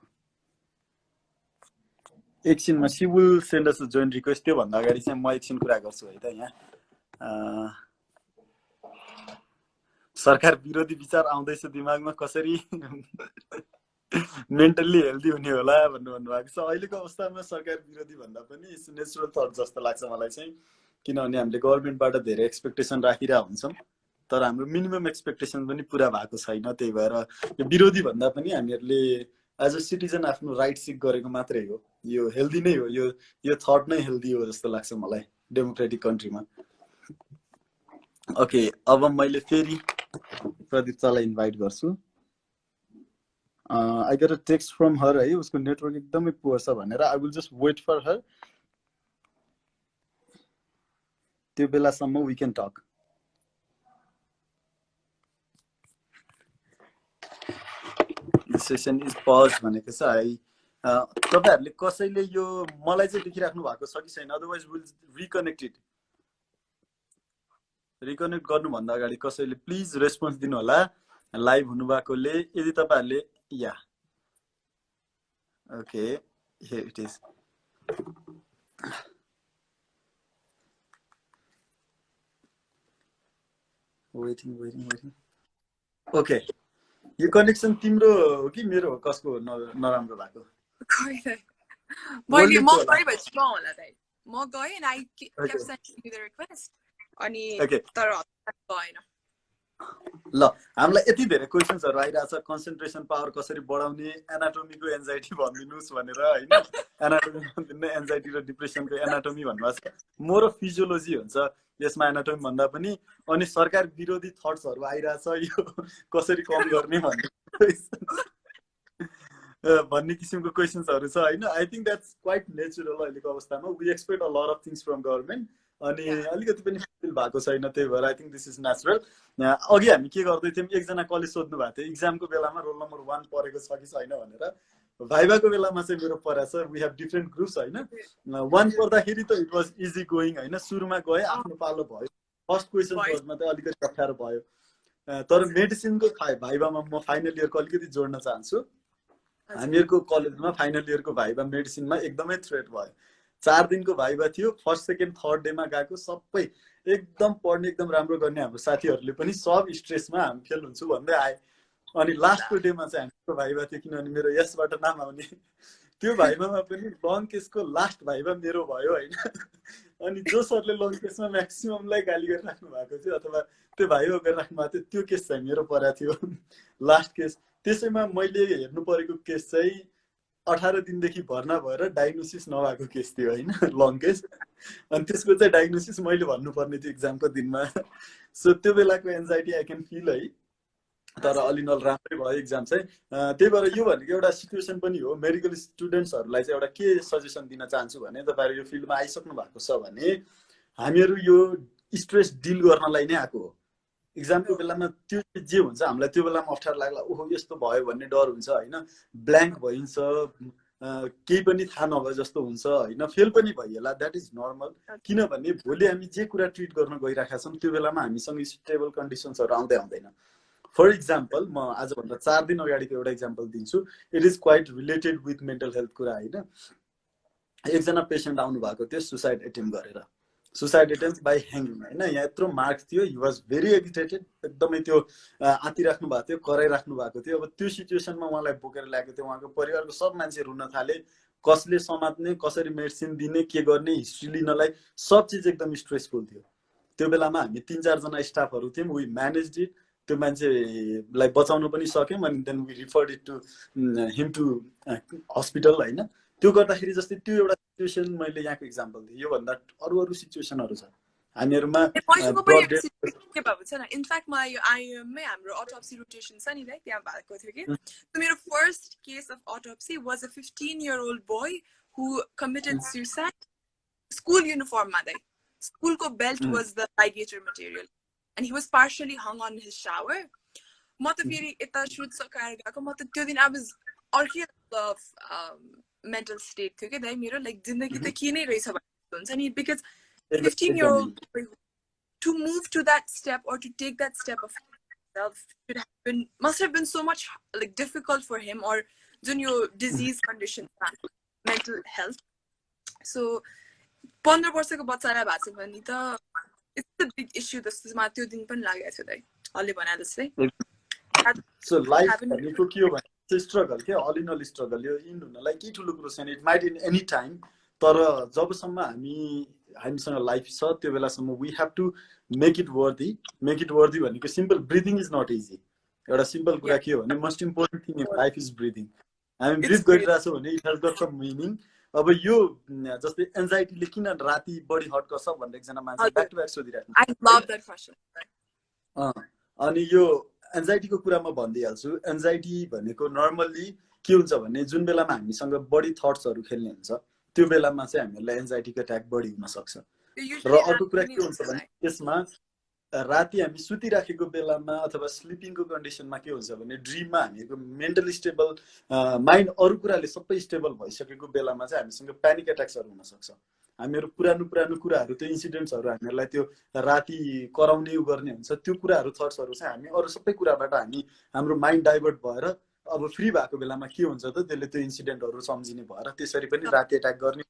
एकछिनमा she will send us a join request त्यो भन्दा अगाडि चाहिँ म एकछिन कुरा गर्छु है त यहाँ सरकार विरोधी विचार आउँदैछ दिमागमा कसरी मेन्टल्ली हेल्दी हुने होला भन्नु भन्नुभएको छ अहिलेको अवस्थामा सरकार विरोधी भन्दा पनि इट्स नेचुरल थट जस्तो लाग्छ मलाई चाहिँ किनभने हामीले गभर्मेन्टबाट धेरै एक्सपेक्टेसन राखिरहेको हुन्छौँ तर हाम्रो मिनिमम एक्सपेक्टेसन पनि पुरा भएको छैन त्यही भएर यो विरोधी भन्दा पनि हामीहरूले एज अ सिटिजन आफ्नो राइट सिक गरेको मात्रै हो यो हेल्दी नै हो यो थट नै हेल्दी हो जस्तो लाग्छ मलाई डेमोक्रेटिक कन्ट्रीमा ओके अब मैले फेरि प्रदीप्तालाई इन्भाइट गर्छु I got a text from her है उसको नेटवर्क एकदमै पुअर छ भनेर I will just wait for her त्यो बेलासम्म we can talk the session is paused भनेको छ है तपाईहरुले कसैले यो मलाई चाहिँ देखिराख्नु भएको छ कि छैन अदरवाइज विल रिकनेक्ट गर्नु भन्दा अगाडि कसैले प्लिज रेस्पोन्स दिनु होला लाइभ हुनु भएकोले यदि तपाईहरुले या okay here it is waiting okay यो कनेक्सन तिम्रो हो कि मेरो हो कसको नराम्रो भएको मैले म गए पछि म होला दाइ म गए and I kept sending you the request अनि तर भएन ल हामीलाई यति धेरै क्वेशन्सहरु आइराछ कन्सन्ट्रेसन पावर कसरी बढाउने एनाटोमीको एन्जाइटी भन्दिनुस् भनेर हैन एनाटोमी भन्दिनु एन्जाइटी र डिप्रेसनको एनाटोमी भन्नुहुन्छ मोर फिजियोलोजी हुन्छ यसमा एनाटोमी भन्दा पनि अनि सरकार विरोधी थट्सहरु आइराछ यो कसरी कम गर्ने भन्ने किसिमको क्वेशन्सहरु छ हैन I think that's quite natural अहिलेको अवस्थामा we expect a lot of things from government अनि अलिकति पनि फिल भएको छैन त्यही भएर I think this is natural अघि हामी के गर्दै थियौं एकजना कलेज सोध्नु भएको थियो एक्जामको बेलामा रोल नम्बर 1 परेको छ कि छैन भनेर भाइभाको बेलामा चाहिँ मेरो परेछ वी हैव डिफरेंट ग्रुप्स हैन 1 पर्दाखेरि त इट वाज इजी गोइङ हैन सुरुमा गए आफ्नो पालो भयो फर्स्ट क्वेशन फर्स्टमा त अलिकति अप्ठ्यारो भयो तर मेडिसिनको भाइभामा म फाइनल इयरको अलिकति जोड्न चाहन्छु हामीहरुको कलेजमा फाइनल इयरको भाइभा मेडिसिनमा एकदमै थ्रेट भयो 4 दिनको भाइभा थियो फर्स्ट सेकेन्ड थर्ड डेमा गएको सबै एकदम पढ्ने एकदम राम्रो गर्ने हाम्रो साथीहरुले पनि सब स्ट्रेसमा हामी फेल हुन्छु भन्दै आए अनि लास्टको डेमा चाहिँ हाम्रो भाइभा थियो किनभने मेरो यसबाट नाम आउने त्यो भाइभामा पनि लङ केसको लास्ट भाइभा मेरो भयो हैन अनि जो सरले लङ केसमा म्याक्सिममलाई गाली गरिराख्नु भएको थियो अथवा त्यो भाइभा गरिराख्नु भएको थियो त्यो केस चाहिँ मेरो परा थियो लास्ट केस त्यसैमा मैले हेर्नु परेको केस चाहिँ 18 दिनदेखि भर्ना भएर डायग्नोसिस नभएको केस थियो हैन लङ केस अनि त्यसको चाहिँ डायग्नोसिस मैले भन्नुपर्ने थियो एक्जामको दिनमा सो त्यो बेलाको एन्जाइटी आई क्यान फिल है तर अलिनल राम्रै भयो एक्जाम चाहिँ त्यही भएर यो भनेको एउटा सिचुएसन पनि हो मेडिकल स्टुडेन्ट्सहरुलाई चाहिँ एउटा के सजेसन दिन चाहन्छु भने तपाईहरु यो फिल्डमा आइसक्नु भएको छ भने हामीहरु यो स्ट्रेस डिल गर्नलाई नै आएको हो एक्जामको बेलामा त्यो जे हुन्छ हामीलाई त्यो बेलामा अप्ठ्यारो लाग्ला ओहो यस्तो भयो भन्ने डर हुन्छ हैन ब्ल्याङ्क भइन्छ केही पनि थाहा नभए जस्तो हुन्छ हैन फेल पनि भइएला दैट इज नर्मल किनभने भोलि हामी जे कुरा ट्रिट गर्न गइराखेका छौं त्यो बेलामा हामीसँग स्टेबल कन्डिसन्सहरु आउँदै आउँदैन फर एक्जाम्पल म आज भन्दा 4 दिन अगाडिको एउटा एक्जाम्पल दिन्छु it is quite related with mental health कुरा हैन एकजना पेशेन्ट आउनु भएको थियो सुसाइड अटेम्प्ट गरेर सुसाइड अटेम्प्ट बाइ ह्याङ्गिङ हैन यहाँ यत्रो मार्क्स थियो ही वाज भेरी एजिटेटेड एकदमै त्यो आतिराख्नु भएको थियो कराइराख्नु भएको थियो अब त्यो सिचुएसनमा उहाँलाई बोकेर ल्याएको थियो उहाँको परिवारको सब मान्छे रुन थाले कसले समात्ने कसरी मेडिसिन दिने के गर्ने हिस्ट्री लिनलाई सब चिज एकदम स्ट्रेसफुल थियो त्यो बेलामा हामी 3-4 जना स्टाफहरु थियौं वी म्यानेज्ड इट त्यो मान्छेलाई बचाउन पनि सक्यौं अनि then we referred it to him to hospital हैन त्यो गर्दाखेरि जस्तै त्यो एउटा सिचुएसन मैले यहाँको इक्जाम्पल दिएँ यो भन्दा अरू सिचुएसनहरु छ हामीहरुमा मैसँग पनि एउटा सिचुएसन के भएको छ न इनफ्याक्ट मलाई यो आइएममै हाम्रो अटोप्सी रोटेसन छ नि लाइक त्यहाँ भएको थियो कि so मेरो first case of autopsy was a 15-year-old boy who committed suicide school uniform मा दाइ स्कुलको belt was the ligature material and he was partially hung on his shower म त फेरि यता सुट सकाएर गएको म त त्यो दिन I was अर्कै मेन्टल स्टेट थियो के दाइ मेरो लाइक जिन्दगी त के नै रहेछ भन्ने हुन्छ नि because 15-year-old to move to that step or to take that step of himself must have been so much like difficult for him or जुन यो disease condition mental health so 15 वर्षको बच्चालाई भएको छ भने त it's a big issue जस्तो मलाई त्यो दिन पनि लागेको थियो दाइ अलि भने जस्तै so life भनेको के हो भने स्ट्रगल के अल इन अल स्ट्रगल यो इन हुनलाई के ठुलो कुरो छैन it might in any time तर जबसम्म हामीसँग लाइफ छ त्यो बेलासम्म we have to make it worthy भनेको simple breathing is not easy एउटा सिम्पल कुरा के हो भने most important thing in life is breathing हामी ब्रिथ गरिरहेछौँ भने it has got some meaning अब यो जस्तै एन्जाइटीले किन राति बढी हट गर्छ भनेर एकजना मान्छे ब्याक टु ब्याक सोधिरहेको I love that question अनि यो एन्जाइटीको कुरा म भनिदिइहाल्छु एन्जाइटी भनेको नर्मल्ली के हुन्छ भने जुन बेलामा हामीसँग बढी थट्सहरु खेल्ने हुन्छ त्यो बेलामा चाहिँ हामीहरुलाई एन्जाइटीको अट्याक बढी हुन सक्छ र अर्को कुरा के हुन्छ भने त्यसमा राति हामी सुतिराखेको बेलामा अथवा स्लिपिङको कन्डिसनमा के हुन्छ भने ड्रीममा हामीको मेन्टली स्टेबल माइन्ड अरु कुराले सबै स्टेबल भइसकेको बेलामा चाहिँ हामीसँग प्यानिक अट्याक्सहरु हुन सक्छ हामीहरु पुरानो कुराहरु त्यो इन्सिडेन्ट्सहरु हामीहरुलाई त्यो राति कराउने गर्ने हुन्छ त्यो कुराहरु थट्सहरु चाहिँ हामी अरु सबै कुराबाट हाम्रो माइन्ड डाइभर्ट भएर अब फ्री भएको बेलामा के हुन्छ त त्यसले त्यो इन्सिडेन्टहरु सम्झिने भएर त्यसरी पनि राति अट्याक गर्ने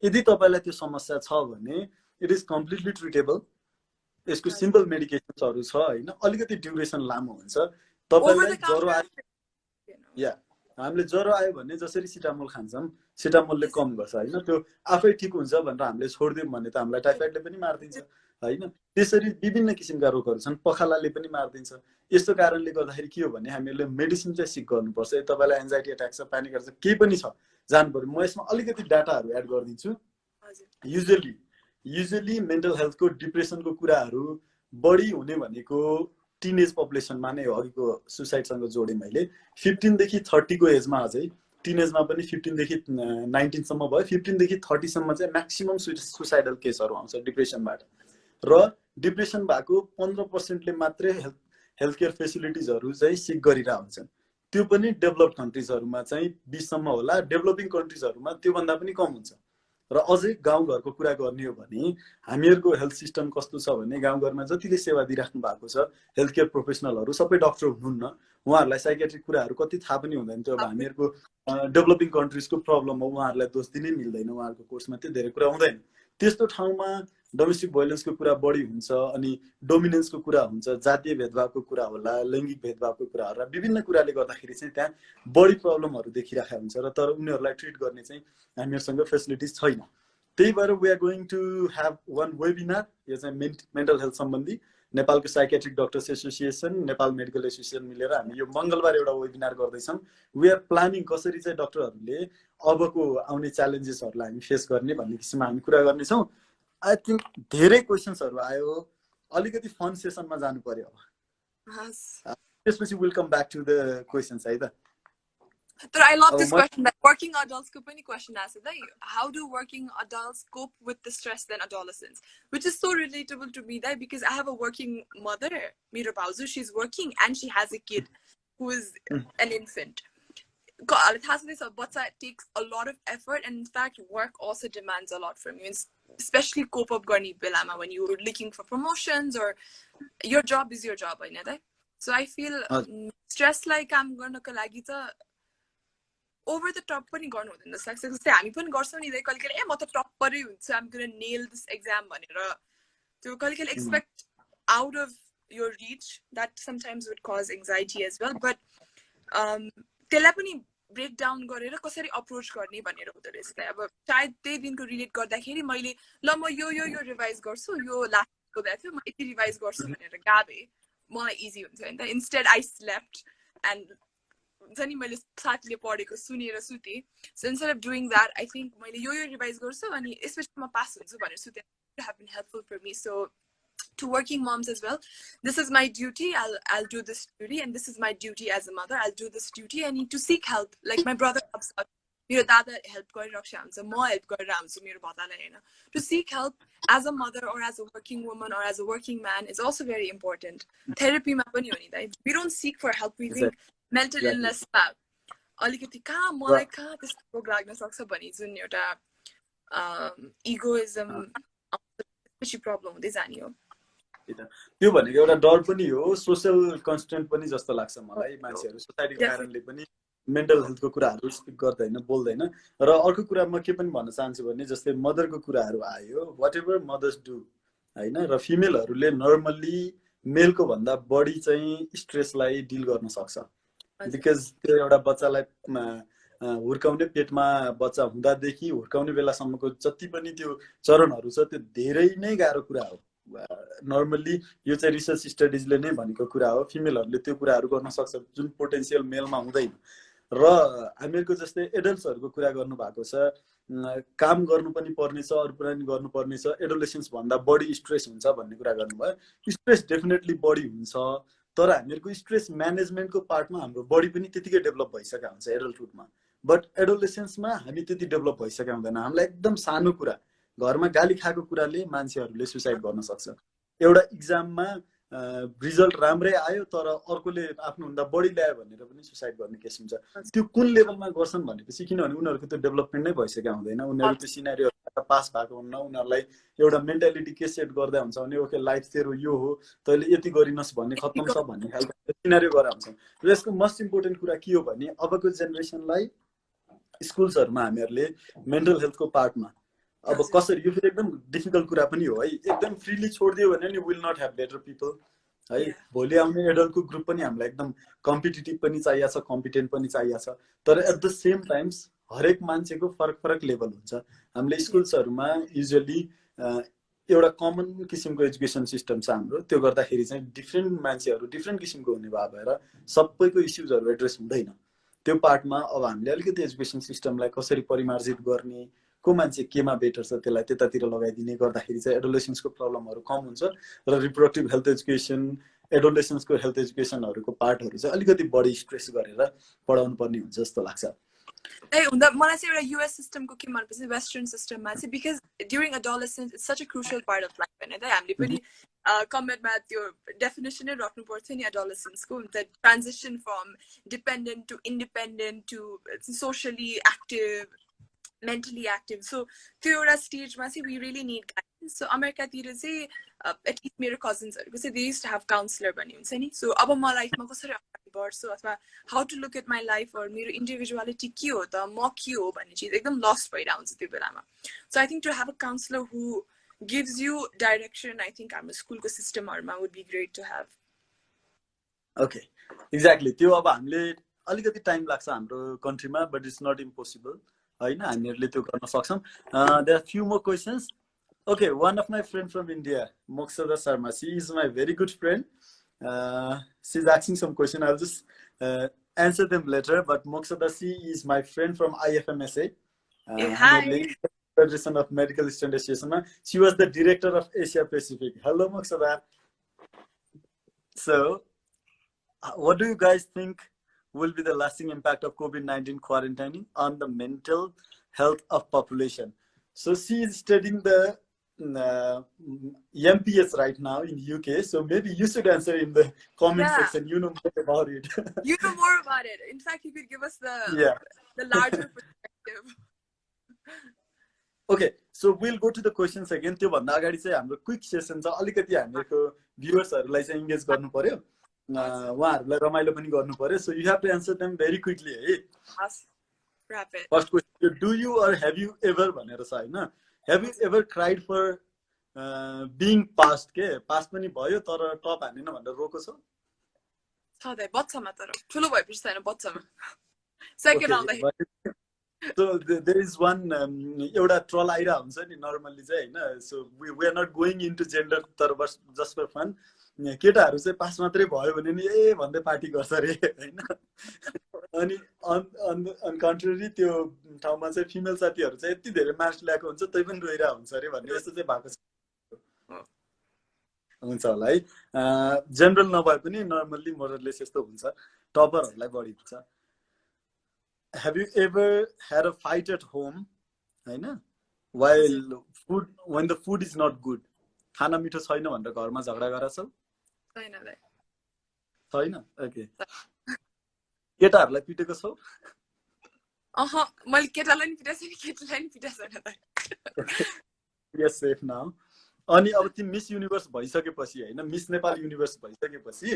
यदि तपाईलाई त्यो समस्या छ भने इट इज कम्प्लिटली ट्रिटेबल यसको सिम्पल मेडिकेसन्सहरु छ हैन अलिकति ड्युरेसन लामो हुन्छ तपाईलाई ज्वरो आयो हामीले ज्वरो आयो भने जसरी सिटामोल खान्छौं सिटामोलले कम गर्छ हैन त्यो आफै ठीक हुन्छ भनेर हामीले छोड्दियौं भने त हामीलाई टाइफाइडले पनि मार्दिन्छ हैन त्यसरी विभिन्न किसिमका रोगहरु छन् पखालाले पनि मार्दिन्छ यस्तो कारणले गर्दाखेरि के हो भने हामीले मेडिसिन चाहिँ सिक गर्नुपर्छ तपाईलाई एन्जाइटी अट्याक छ प्यानिक अट्याक छ के पनि छ जान्नु म यसमा अलिकति डाटाहरु एड गर्दिन्छु युजुअली मेन्टल हेल्थको डिप्रेसनको कुराहरु बढी हुने भनेको टिनेज पपुलेसनमा नै हो अघिको सुसाइडसँग जोडे मैले 15 देखि 30 को एजमा अझै टिनेजमा पनि 15 देखि 19 सम्म भयो 15 देखि 30 सम्म चाहिँ म्याक्सिमम सुसाइडल केसहरु आउँछ डिप्रेसनबाट र डिप्रेसन भएको 15% ले मात्रै हेल्थ केयर फेसिलिटिजहरु चाहिँ सिक गरिरा हुन्छन् त्यो पनि डेभलप्ड कन्ट्रीजहरुमा चाहिँ 20 सम्म होला डेभलपिङ कन्ट्रीजहरुमा त्यो भन्दा पनि कम हुन्छ र अझै गाउँघरको कुरा गर्ने हो भने हामीहरुको हेल्थ सिस्टम कस्तो छ भने गाउँघरमा जतिले सेवा दिइराख्नु भएको छ हेल्थ केयर प्रोफेसनलहरु सबै डाक्टर हुनुहुन्न उहाँहरुलाई साइकियाट्रिक कुराहरु कति थाहा पनि हुँदैन त्यो अब हामीहरुको डेभलपिङ कन्ट्रीजको प्रब्लम हो उहाँहरुलाई दोष दिनै मिल्दैन उहाँहरुको कोर्समा त्यो धेरै कुरा हुँदैन त्यस्तो ठाउँमा डोमेस्टिक भायोलेन्सको कुरा बढी हुन्छ अनि डोमिनेन्सको कुरा हुन्छ जातीय भेदभावको कुरा होला लैंगिक भेदभावको कुरा होला विभिन्न कुराले गर्दाखेरि चाहिँ त्यहाँ बढी प्रब्लमहरु देखिराखेको हुन्छ र तर उनीहरुलाई ट्रिट गर्ने चाहिँ हामीहरुसँग फेसिलिटिज छैन त्यही भएर we are going to have one webinar यो चाहिँ मेन्टल हेल्थ सम्बन्धी नेपालको psychiatric doctors association Nepal medical association मिलेर हामी यो मंगलबार एउटा वेबिनार गर्दैछौं वी आर प्लानिङ कसरी चाहिँ डाक्टरहरुले अबको आउने च्यालेन्जेसहरुलाई हामी फेस गर्ने भन्ने किसिममा हामी कुरा गर्ने छौं आई थिंक धेरै क्वेशन्सहरु आयो अलिकति फन सेसनमा जानु पर्यो त्यसपछि will come back to the questions है त But I love this question that working adults को पनि question asked like how do working adults cope with the stress than adolescents which is so relatable to me that because I have a working mother मेरो भाउजू she's working and she has a kid who is an infant it takes a lot of effort and in fact work also demands a lot from you especially cope up गर्ने बेलामा when you're looking for promotions or your job is your job हैन त so I feel stress like काम गर्नको लागि त over the top पनि गर्नु हुँदैन जस्तो लाग्छ जस्तै हामी पनि गर्छौं नि कहिलेकाहीँ ए म त टप्परै हुन्छु I'm going to nail this exam भनेर त्यो कहिलेकाहीँ expect out of your reach that sometimes would cause anxiety as well but त्यसलाई पनि ब्रेक डाउन गरेर कसरी अप्रोच गर्ने भनेर हुँदो रहेछ अब सायद त्यही दिनको रिलेट गर्दाखेरि मैले ल म यो रिभाइज गर्छु यो लास्ट हुँदै थियो म यति रिभाइज गर्छु भनेर गाबे मलाई इजी हुन्थ्यो हैन त इन्स्टेड आई स्लेप्ट एन्ड हुन्छ नि मैले साथीले पढेको सुनेर सुतेँ so instead of doing that I think मैले यो रिभाइज गर्छु अनि यसपछि म पास हुन्छु भनेर सुतेँ have been helpful for me so to working moms as well, this is my duty, I'll do this duty, and this is my duty as a mother, I'll do this duty. I need to seek help, like my brother helps out, मेरो दादा help गरिरहेको हुन्छ म help गरेर आउँछु मेरो भतालाई हैन to seek help as a mother or as a working woman or as a working man is also very important. Therapy मा पनि हो नि त, we don't seek for help, we think mental illness मा अलिकति कहाँ मलाई कहाँ त्यस्तो रोग लाग्न सक्छ भनी जुन एउटा इगोइजम पछि प्रब्लम हुँदै जाने हो त्यो भनेको एउटा डर पनि हो सोशल कन्स्टेन्ट पनि जस्तो लाग्छ मलाई मान्छेहरू सोसाइटीको कारणले पनि मेन्टल हेल्थको कुराहरू स्पिक गर्दैन बोल्दैन र अर्को कुरा म के पनि भन्न चाहन्छु भने जस्तै मदरको कुराहरू आयो वाट एभर मदर्स डु हैन र फिमेलहरूले नर्मल्ली मेलको भन्दा बढी चाहिँ स्ट्रेसलाई डिल गर्न सक्छ बिकज त्यो एउटा बच्चालाई हुर्काउने पेटमा बच्चा हुँदादेखि हुर्काउने बेलासम्मको जति पनि त्यो चरणहरू छ त्यो धेरै नै गाह्रो कुरा हो नर्मल्ली यो चाहिँ रिसर्च स्टडिजले नै भनेको कुरा हो फिमेलहरूले त्यो कुराहरू गर्न सक्छ जुन पोटेन्सियल मेलमा हुँदैन र हामीहरूको जस्तै एडल्ट्सहरूको कुरा गर्नु भएको छ काम गर्नु पनि पर्ने छ अरू पनि गर्नु पर्ने छ एडोलेसेन्स भन्दा बढी स्ट्रेस हुन्छ भन्ने कुरा गर्नुभयो स्ट्रेस डेफिनेटली बढी हुन्छ तर हामीहरूको स्ट्रेस म्यानेजमेन्टको पार्टमा हाम्रो बडी पनि त्यतिकै डेभलप भइसकेको हुन्छ एडल्टहुडमा बट एडोलेसेन्समा हामी त्यति डेभलप भइसकेको हुँदैन हामीलाई एकदम सानो कुरा घरमा गाली खाएको कुराले मान्छेहरूले सुसाइड गर्न सक्छ एउटा इक्जाममा रिजल्ट राम्रै आयो तर अर्कोले आफ्नोभन्दा बढी ल्यायो भनेर पनि सुसाइड गर्ने केस हुन्छ त्यो कुन लेभलमा गर्छन् भनेपछि किनभने उनीहरूको त्यो डेभलपमेन्ट नै भइसकेको हुँदैन उनीहरू त्यो सिनारियोबाट पास भएको हुन्न उनीहरूलाई एउटा मेन्टालिटी के सेट गर्दै हुन्छ भने ओके लाइफ तेरो यो हो तैँले यति गरिनस् भन्ने खत्तम छ भन्ने खालको सिनारियो गरेर हुन्छ र यसको मोस्ट इम्पोर्टेन्ट कुरा के हो भने अबको जेनेरेसनलाई स्कुल्सहरूमा हामीहरूले मेन्टल हेल्थको पार्टमा अब कसरी यो फेरि एकदम डिफिकल्ट कुरा पनि हो है एकदम फ्रीली छोडिदियो भने नि will not have better people है भोलि आउने एडल्टको ग्रुप पनि हामीलाई एकदम कम्पिटिटिभ पनि चाहिएको छ कम्पिटेन्ट पनि चाहिएको छ तर एट द सेम टाइम्स हरेक मान्छेको फरक फरक लेभल हुन्छ हामीले स्कुल्सहरूमा युजली एउटा कमन किसिमको एजुकेसन सिस्टम छ हाम्रो त्यो गर्दाखेरि चाहिँ डिफ्रेन्ट मान्छेहरू डिफ्रेन्ट किसिमको हुने भएर सबैको इस्युजहरू एड्रेस हुँदैन त्यो पार्टमा अब हामीले अलिकति एजुकेसन सिस्टमलाई कसरी परिमार्जित गर्ने को मान्छे केमा बेटर छ त्यसलाई त्यतातिर लगाइदिने गर्दाखेरि चाहिँ एडोलेसेन्सको प्रब्लमहरू कम हुन्छ र रिप्रोडक्टिभ हेल्थ एजुकेसन एडोलेसेन्सको हेल्थ एजुकेसनहरूको पार्टहरू चाहिँ अलिकति बढी स्ट्रेस गरेर पढाउनु पर्ने हुन्छ जस्तो लाग्छ मलाई चाहिँ एउटा युएस सिस्टमको के मनपर्छ वेस्टर्न सिस्टममा चाहिँ because during adolescence it's such a crucial part of life होइन हामीले पनि कमेन्टमा त्यो डेफिनेसनै राख्नु पर्थ्यो नि एडोलेसेन्सको transition from dependent to independent to socially active mentally active so त्यो एउटा स्टेजमा चाहिँ we really need guidance so अमेरिकातिर चाहिँ at least मेरो कजन्सहरुको चाहिँ they used to have counselor भन्ने हुन्छ नि so अब म लाइफमा कसरी अगाडि बढ्छु अथवा how to look at my life or मेरो individuality के हो त म के हो भन्ने चीज एकदम lost भइरा हुन्छ त्यो बेलामा so I think to have a counselor who gives you direction I think हाम्रो स्कुलको सिस्टमहरुमा would be great to have okay exactly त्यो अब हामीले अलिकति टाइम लाग्छ हाम्रो कन्ट्रीमा but it's not impossible हैन हामीहरुले त्यो गर्न सक्छौं there are few more questions okay one of my friend from India Moksada Sharma she is my very good friend she's asking some question I'll just answer them later but Moksada she is my friend from IFMSA hi Federation of Medical Student Association she was the director of Asia Pacific hello Moksada so what do you guys think will be the lasting impact of COVID-19 quarantining on the mental health of population? So she is studying the MPS right now in UK. So maybe you should answer in the comment section. You know more about it. You know more about it. In fact, you could give us the larger perspective. Okay, so we'll go to the questions again. त्यो भन्दा अगाडि चाहिँ हाम्रो quick session छ अलिकति हामीहरुको भ्युअर्सहरुलाई चाहिँ engage गर्नु पर्यो उहाँहरुलाई रमाइलो पनि गर्नु पर्यो so you have to answer them very quickly है rapid first question do you or have you ever भनेर छ हैन have you ever cried for being passed के पास पनि भयो तर टप हानेन भनेर रोको छ सधैँ बच्चामा तर ठुलो भएपछि छैन बच्चामा सेकेन्ड आउँदा so there is one एउटा ट्रोल आइरा हुन्छ नि नर्मली चाहिँ हैन so we are not going into gender तर just for fun केटाहरु चाहिँ पास मात्रै भयो भने नि ए भन्दै पार्टी गर्छ रे हैन अनि अन कन्ट्रेरी त्यो ठाउँमा चाहिँ फिमेल साथीहरू चाहिँ यति धेरै मार्क्स ल्याएको हुन्छ तै पनि रोइरहेको हुन्छ अरे भन्ने यस्तो चाहिँ भएको छ हुन्छ होला है जेनरल नभए पनि नर्मल्ली मोरलेस यस्तो हुन्छ टपरहरूलाई बढी हुन्छ Have you ever had a fight at home? हैन when the food is not good. खाना मिठो छैन भनेर घरमा झगडा गरेछौ? छैन? ओके. केटाहरूलाई पिटेको छौ? मैले केटालाई नि पिटेको छु नि केटालाई नि पिटेको छैन त. Yes, safe now. अनि अब तिमी मिस युनिभर्स भइसकेपछि हैन मिस नेपाल युनिभर्स भइसकेपछि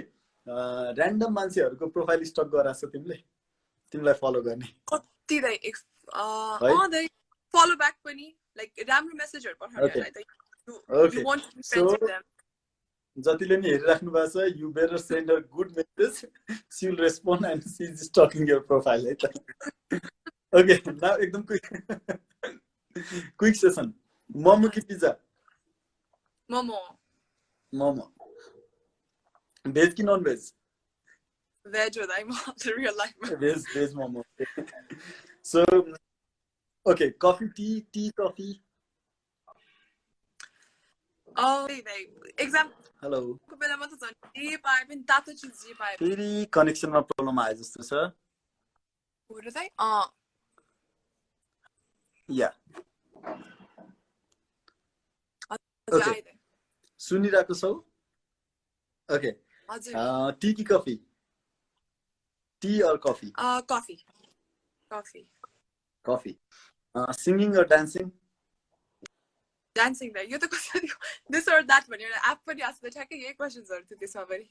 र्यान्डम मान्छेहरूको प्रोफाइल स्टक गराछौ तिमीलाई फलो गर्ने कति दाइ दाइ फलो ब्याक पनि लाइक राम्रो मेसेजहरु पठाउनेहरुलाई त you want to be friends with them. जतिले नि हेरिराख्नु भएको छ you better send her good message, she will respond and she is stalking your profile है त. Okay, now एकदम quick session. मोमो कि पिज्जा? मोमो. भेज कि non veg? Veg or I'm the real life. Veg momo. So, okay, coffee, tea, coffee. Oh, exam. Hello. फेरि कनेक्सनमा problem आयो जस्तो छ. Yeah. Okay. सुनिरहेको छौ? Okay. टी कि coffee? Tea or coffee? Coffee. Singing or dancing? Dancing there. You the this or that one. You're app for yes, the check a questions or to this already.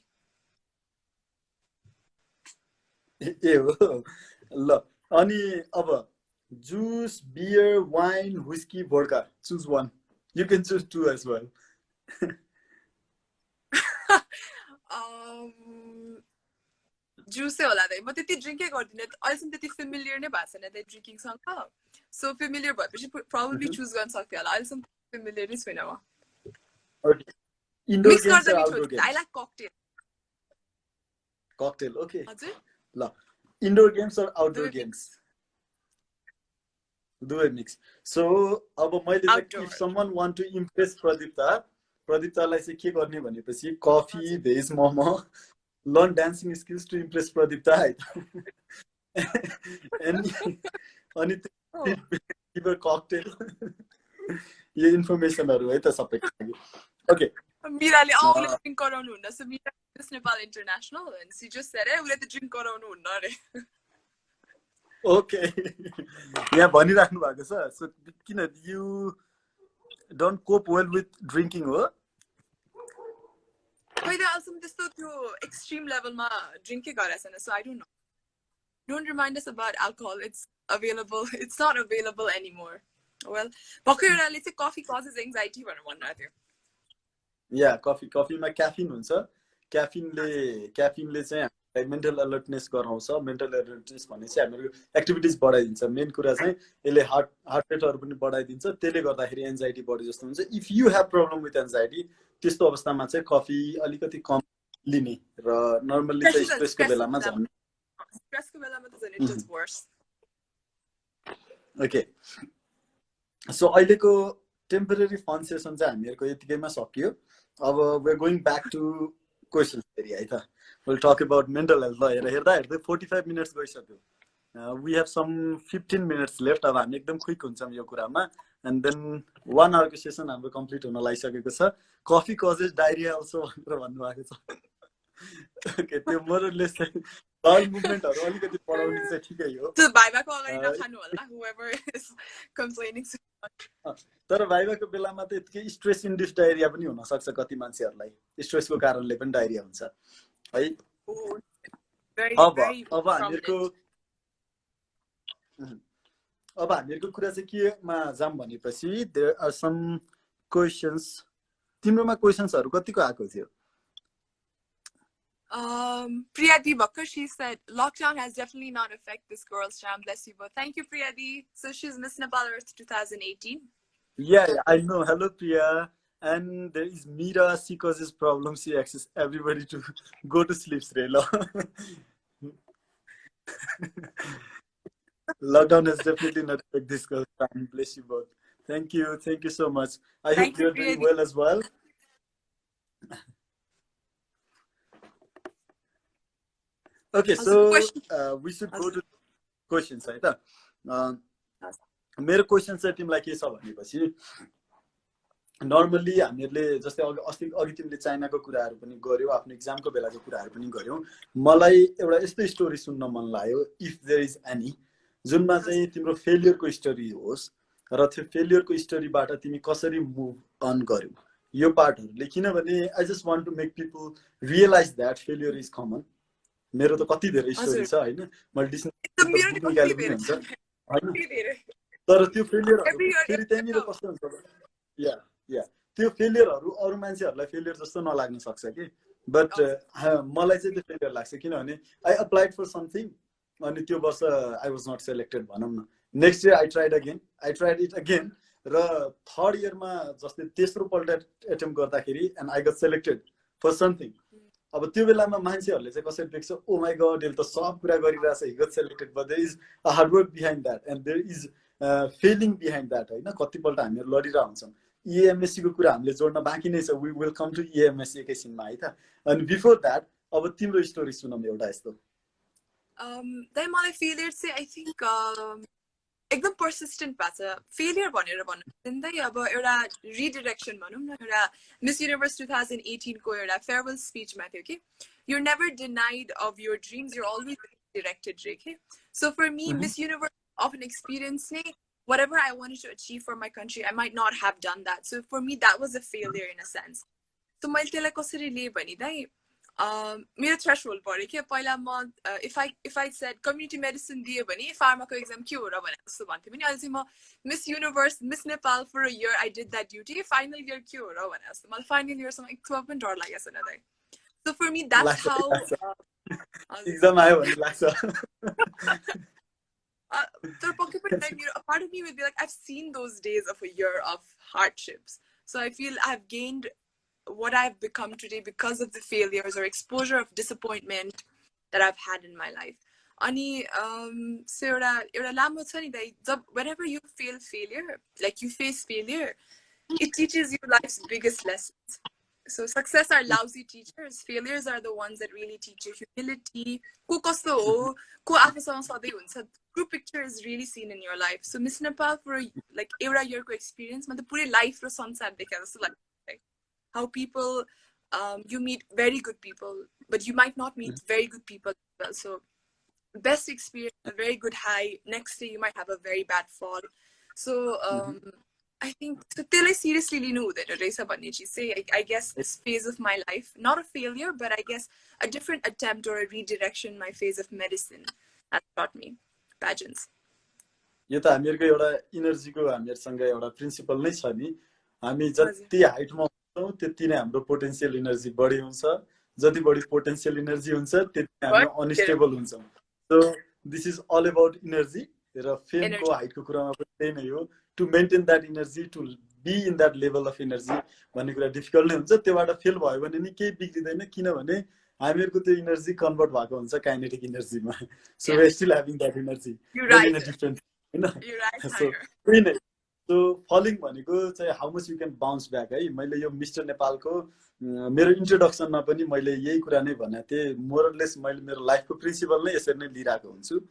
Look, Ani aba juice, beer, wine, whiskey, vodka. Choose one. You can choose two as well. Juice होला दाइ म त्यति ड्रिङ्कै गर्दिन अहिलेसम्म त्यति familiar नै भएको छैन दाइ ड्रिङ्किङ सँग सो फेमिलियर भएपछि प्रोबब्ली चुज गर्न सक्थेँ होला अहिलेसम्म फेमिलियर नै छैन म इन्डोर गेम्स र outdoor games I like cocktail okay हजुर ल इन्डोर गेम्स र आउटडोर गेम्स दुवै मिक्स सो अब मैले if someone want to impress प्रदीप्तालाई चाहिँ के गर्ने भनेपछि coffee veg momo learn dancing skills to impress Pradeepta. And give a cocktail. Your information are right. Okay. Mirali all drink around unna. So Mira is Nepal International, and she just said, "Hey, we let the drink around unna." Okay. Yeah, bani rakhnu bhako cha. So you don't cope well with drinking, huh? But also this to extreme level ma drinking garasana, so I don't know. Don't remind us about alcohol. It's available. It's not available anymore. Well, let's say coffee causes anxiety for one another. Yeah, coffee ma caffeine huncha. Caffeine le चाहिँ mental alertness गराउँछ. Mental alertness भने चाहिँ हाम्रो activities बढाइदिन्छ. Main कुरा चाहिँ यसले heart रेटहरु पनि बढाइदिन्छ. त्यसले गर्दाखेरि एन्जाइटी बढी जस्तो हुन्छ. If you have problem with anxiety, त्यस्तो अवस्थामा चाहिँ कफी अलिकति कम लिने र नर्मली चाहिँ स्ट्रेसको बेलामा झन् स्ट्रेसको बेलामा त झन् it is worse. Okay. So अहिलेको टेम्परेरी फन सेसन चाहिँ हामीहरुको यतिकैमा सकियो. अब we are going back to questions फेरि है त. We'll talk about mental health. हेर्दा 45 minutes गइसक्यो. We have some 15 minutes left. अब हामी एकदम क्विक हुन्छौँ यो कुरामा. And then 1 hour को सेसन हाम्रो कम्प्लिट हुन लागिसकेको छ. कफी कजेस डायरिया अल्सो भनेर भन्नुभएको छ. ओके त्यो मोरलेस चाहिँ बाउल मुभमेन्टहरु अलिकति पढाउने चाहिँ ठिकै हो. त्यो भाइबाको अगाडि नखानु होला whoever is complaining. तर भाइबाको बेलामा त यतिकै स्ट्रेस इन्ड्युस डायरिया पनि हुन सक्छ कति मान्छेहरुलाई. स्ट्रेसको कारणले पनि डायरिया हुन्छ है. अब हामीहरुको कुरा चाहिँ केमा जाम भनेपछि देयर आर सम क्वेशन्स. तिम्रोमा क्वेशन्सहरु कतिको आएको थियो? Priyadi Bakkar, she said lockdown has definitely not affected this girl's charm. Bless you both. Thank you, Priyadi. So she's Miss Nepal Earth 2018. Yeah, I know. Hello, Priya. And there is Mira. She causes problems. She asks everybody to go to sleep. Lockdown has definitely not affected this girl's time. Bless you both. Thank you so much. I hope Thank you, you're doing well as well. Okay, so we should go to questions, है त मेरो question चाहिँ तिमीलाई के छ भनेपछि normally हामीहरूले जस्तै अघि तिमीले चाइनाको कुराहरू पनि गर्यौ, आफ्नो इक्जामको बेलाको कुराहरू पनि गर्यौ। मलाई एउटा यस्तो स्टोरी सुन्न मन लाग्यो, इफ देयर इज एनी, जुनमा चाहिँ तिम्रो फेलियरको स्टोरी होस् र त्यो फेलियरको स्टोरीबाट तिमी कसरी मुभ अन गर्यौ यो पार्टहरूले। किनभने I just want to make people realise that failure is common. मेरो त कति धेरै स्टोरी छ होइन, मैले डिक्सनरी निकाले पनि हुन्छ होइन, तर त्यो फेलियरहरू फेरि त्यहाँनिर कस्तो हुन्छ या त्यो फेलियरहरू अरू मान्छेहरूलाई फेलियर जस्तो नलाग्न सक्छ कि, बट मलाई चाहिँ त्यो फेलियर लाग्छ। किनभने आई अप्लाइड फर समथिङ अनि त्यो वर्ष आई वाज नट सेलेक्टेड भनौँ न, next year I tried it again र थर्ड इयरमा जस्तै तेस्रो पल्ट एटेम्प गर्दाखेरि and I got selected for something. अब त्यो बेलामा मान्छेहरूले चाहिँ कसरी देख्छ, ओ माई गड यसले त सब कुरा गरिरहेछ, he got selected, but there is a hard work behind that and there is failing behind that होइन। कतिपल्ट हामीहरू लडिरहेको हुन्छौँ। EMSC को कुरा हामीले जोड्न बाँकी नै छ, we will come to EMSC एकैछिनमा है त। अनि बिफोर द्याट अब तिम्रो स्टोरी सुनौँ एउटा यस्तो। then मलाई फेलियर चाहिँ आई थिङ्क एकदम पर्सिस्टेन्ट भएको छ। फेलियर भनेर भन्नु अब एउटा रिडिरेक्सन भनौँ न, एउटा मिस युनिभर्स 2018 को एउटा फेयरवेल स्पिचमा थियो कि you're never denied of your dreams, you're always directed रे के। So for me miss universe of an experience नै whatever I wanted to achieve for my country, I might not have done that. So for me, that was a failure in a sense. So मैले त्यसलाई कसरी लिएँ भने दाइ मेरो threshold पऱ्यो कि पहिला म if I said community medicine दियो भने फार्माको एक्जाम के हो र भने जस्तो भन्थेँ पनि, अहिले चाहिँ म miss universe miss Nepal for a year I did that duty, final year के हो र भने जस्तो। मलाई फाइनल इयरसम्म एक थोड़ा पनि डर लागेको छैन दाइ। So for me, that's how exam आयो भन्ने लाग्छ। a part of me would be like, I've seen those days of a year of hardships. So I feel I've gained what I've become today because of the failures or exposure of disappointment that I've had in my life. Ani so एउटा लामो छ नि दाइ, whenever you failure, like you face failure, it teaches you life's biggest lessons. So success are lousy teachers, failures are the ones that really teach you humility. को कस्तो हो, को आफूसँग सधैँ हुन्छ, true picture is really seen in your life. So Miss Nepal for like एउटा yearको experience मा त पुरै लाइफ र संसार देखाएको जस्तो लाग्छ। How people you meet very good people, but you might not meet very good people as well. So best experience, a very good high, next day you might have a very bad fall. So I think so त्यसलाई seriously लिनु हुँदैन रहेछ भन्ने चिज चाहिँ I guess this phase of my life, not a failure, but I guess a different attempt or a redirection, my phase of medicine has taught me pageants. यो त हामीहरूको एउटा इनर्जीको हामीहरूसँग एउटा प्रिन्सिपल नै छ नि, हामी जति हाइटमा हुन्छौँ त्यति नै हाम्रो पोटेन्सियल इनर्जी बढी हुन्छ, जति बढी पोटेन्सियल इनर्जी हुन्छ त्यति हामी अनस्टेबल हुन्छौँ। So this is all about energy र फेमको हाइटको कुरामा पनि त्यही नै हो। To maintain that energy, to be in that level of energy भन्ने कुरा डिफिकल्ट नै हुन्छ। त्योबाट फेल भयो भने नि केही बिग्रिँदैन, किनभने हामीहरूको त्यो इनर्जी कन्भर्ट भएको हुन्छ काइनेटिक इनर्जीमा। So we are still having that energy in a different होइन। सो फलिङ भनेको चाहिँ how much you can bounce back है। मैले यो मिस्टर नेपालको मेरो इन्ट्रोडक्सनमा पनि मैले यही कुरा नै भनेको थिएँ, मोरलेस मैले मेरो लाइफको प्रिन्सिपल नै यसरी नै लिइरहेको हुन्छु।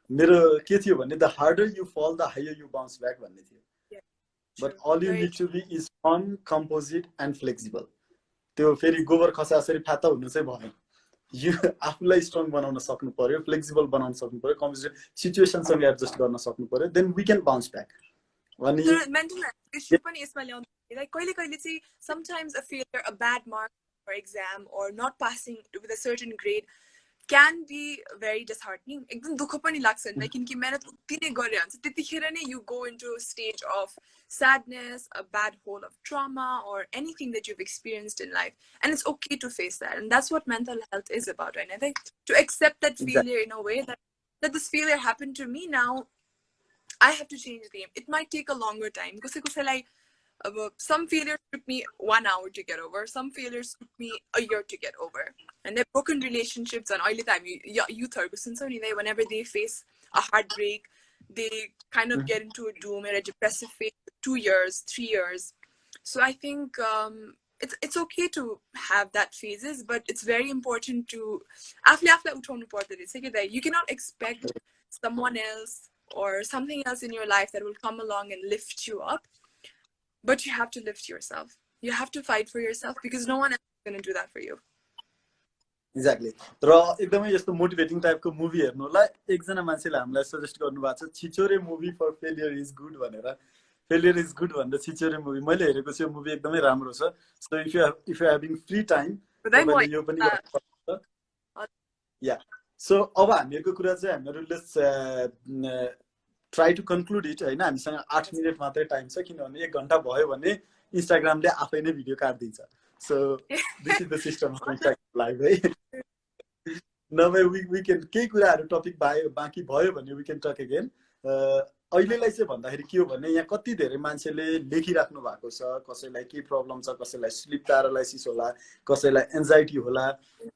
मेरो के थियो भने the harder you fall the higher you bounce back भन्ने थियो। But all you need to be is firm, composite and flexible. त्यो फेरि गोबर खसासरी फ्याता हुनु चाहिँ भएन। यो आफूलाई स्ट्रङ बनाउन सक्नु पर्यो, फ्लेक्सिबल बनाउन सक्नु पर्यो, कम्पोजिट सिचुएसनसँग एडजस्ट गर्न सक्नु पर्यो, then we can bounce back. Mental issue पनि यसमा ल्याउँदा कहिले कहिले चाहिँ sometimes a failure, a bad mark for exam or not passing with a certain grade can be very disheartening. एकदम दुःख पनि लाग्छ नि, किनकि मेहनत उति नै गरे हुन्छ त्यतिखेर नै you go into a stage of sadness, a bad hole of trauma or anything that you've experienced in life, and it's okay to face that, and that's what mental health is about, right? I think to accept that failure in a way that this failure happened to me, now I have to change the game. It might take a longer time. कसैलाई some failures took me 1 hour to get over. Some failures took me a year to get over. And they're broken relationships. And all the time, youth are whenever they face a heartbreak, they kind of get into a doom or a depressive phase, 2 years, 3 years. So I think it's okay to have that phases, but it's very important to you cannot expect someone else or something else in your life that will come along and lift you up, but you have to lift yourself. You have to fight for yourself because no one else is going to do that for you. Exactly. र एकदमै यस्तो motivating टाइपको movie हेर्नुलाई एकजना मान्छेले हामीलाई suggest गर्नुभएको छ Chhichhore movie for failure is good भनेर फेलियर इज गुड भनेर छिचोरे मुभी मैले हेरेको छु मुभी एकदमै राम्रो छ so if you having free time तपाईले यो पनि गर्न सक्नुहुन्छ या सो अब हामीहरुको कुरा चाहिँ हामीहरु let's try to conclude it हैन हामीसँग 8 मिनेट मात्रै टाइम छ किनभने 1 घण्टा भयो भने इन्स्टाग्रामले आफै नै भिडियो काट्दिन्छ so this is the system of Instagram live है नभए वी क्यान केही कुराहरु टपिक बाँकी भयो भने वी क्यान टक अगेन अहिलेलाई चाहिँ भन्दाखेरि के हो भने यहाँ कति धेरै मान्छेले लेखिराख्नु भएको छ कसैलाई के प्रब्लम छ कसैलाई स्लिप प्यारालाइसिस होला कसैलाई एन्जाइटी होला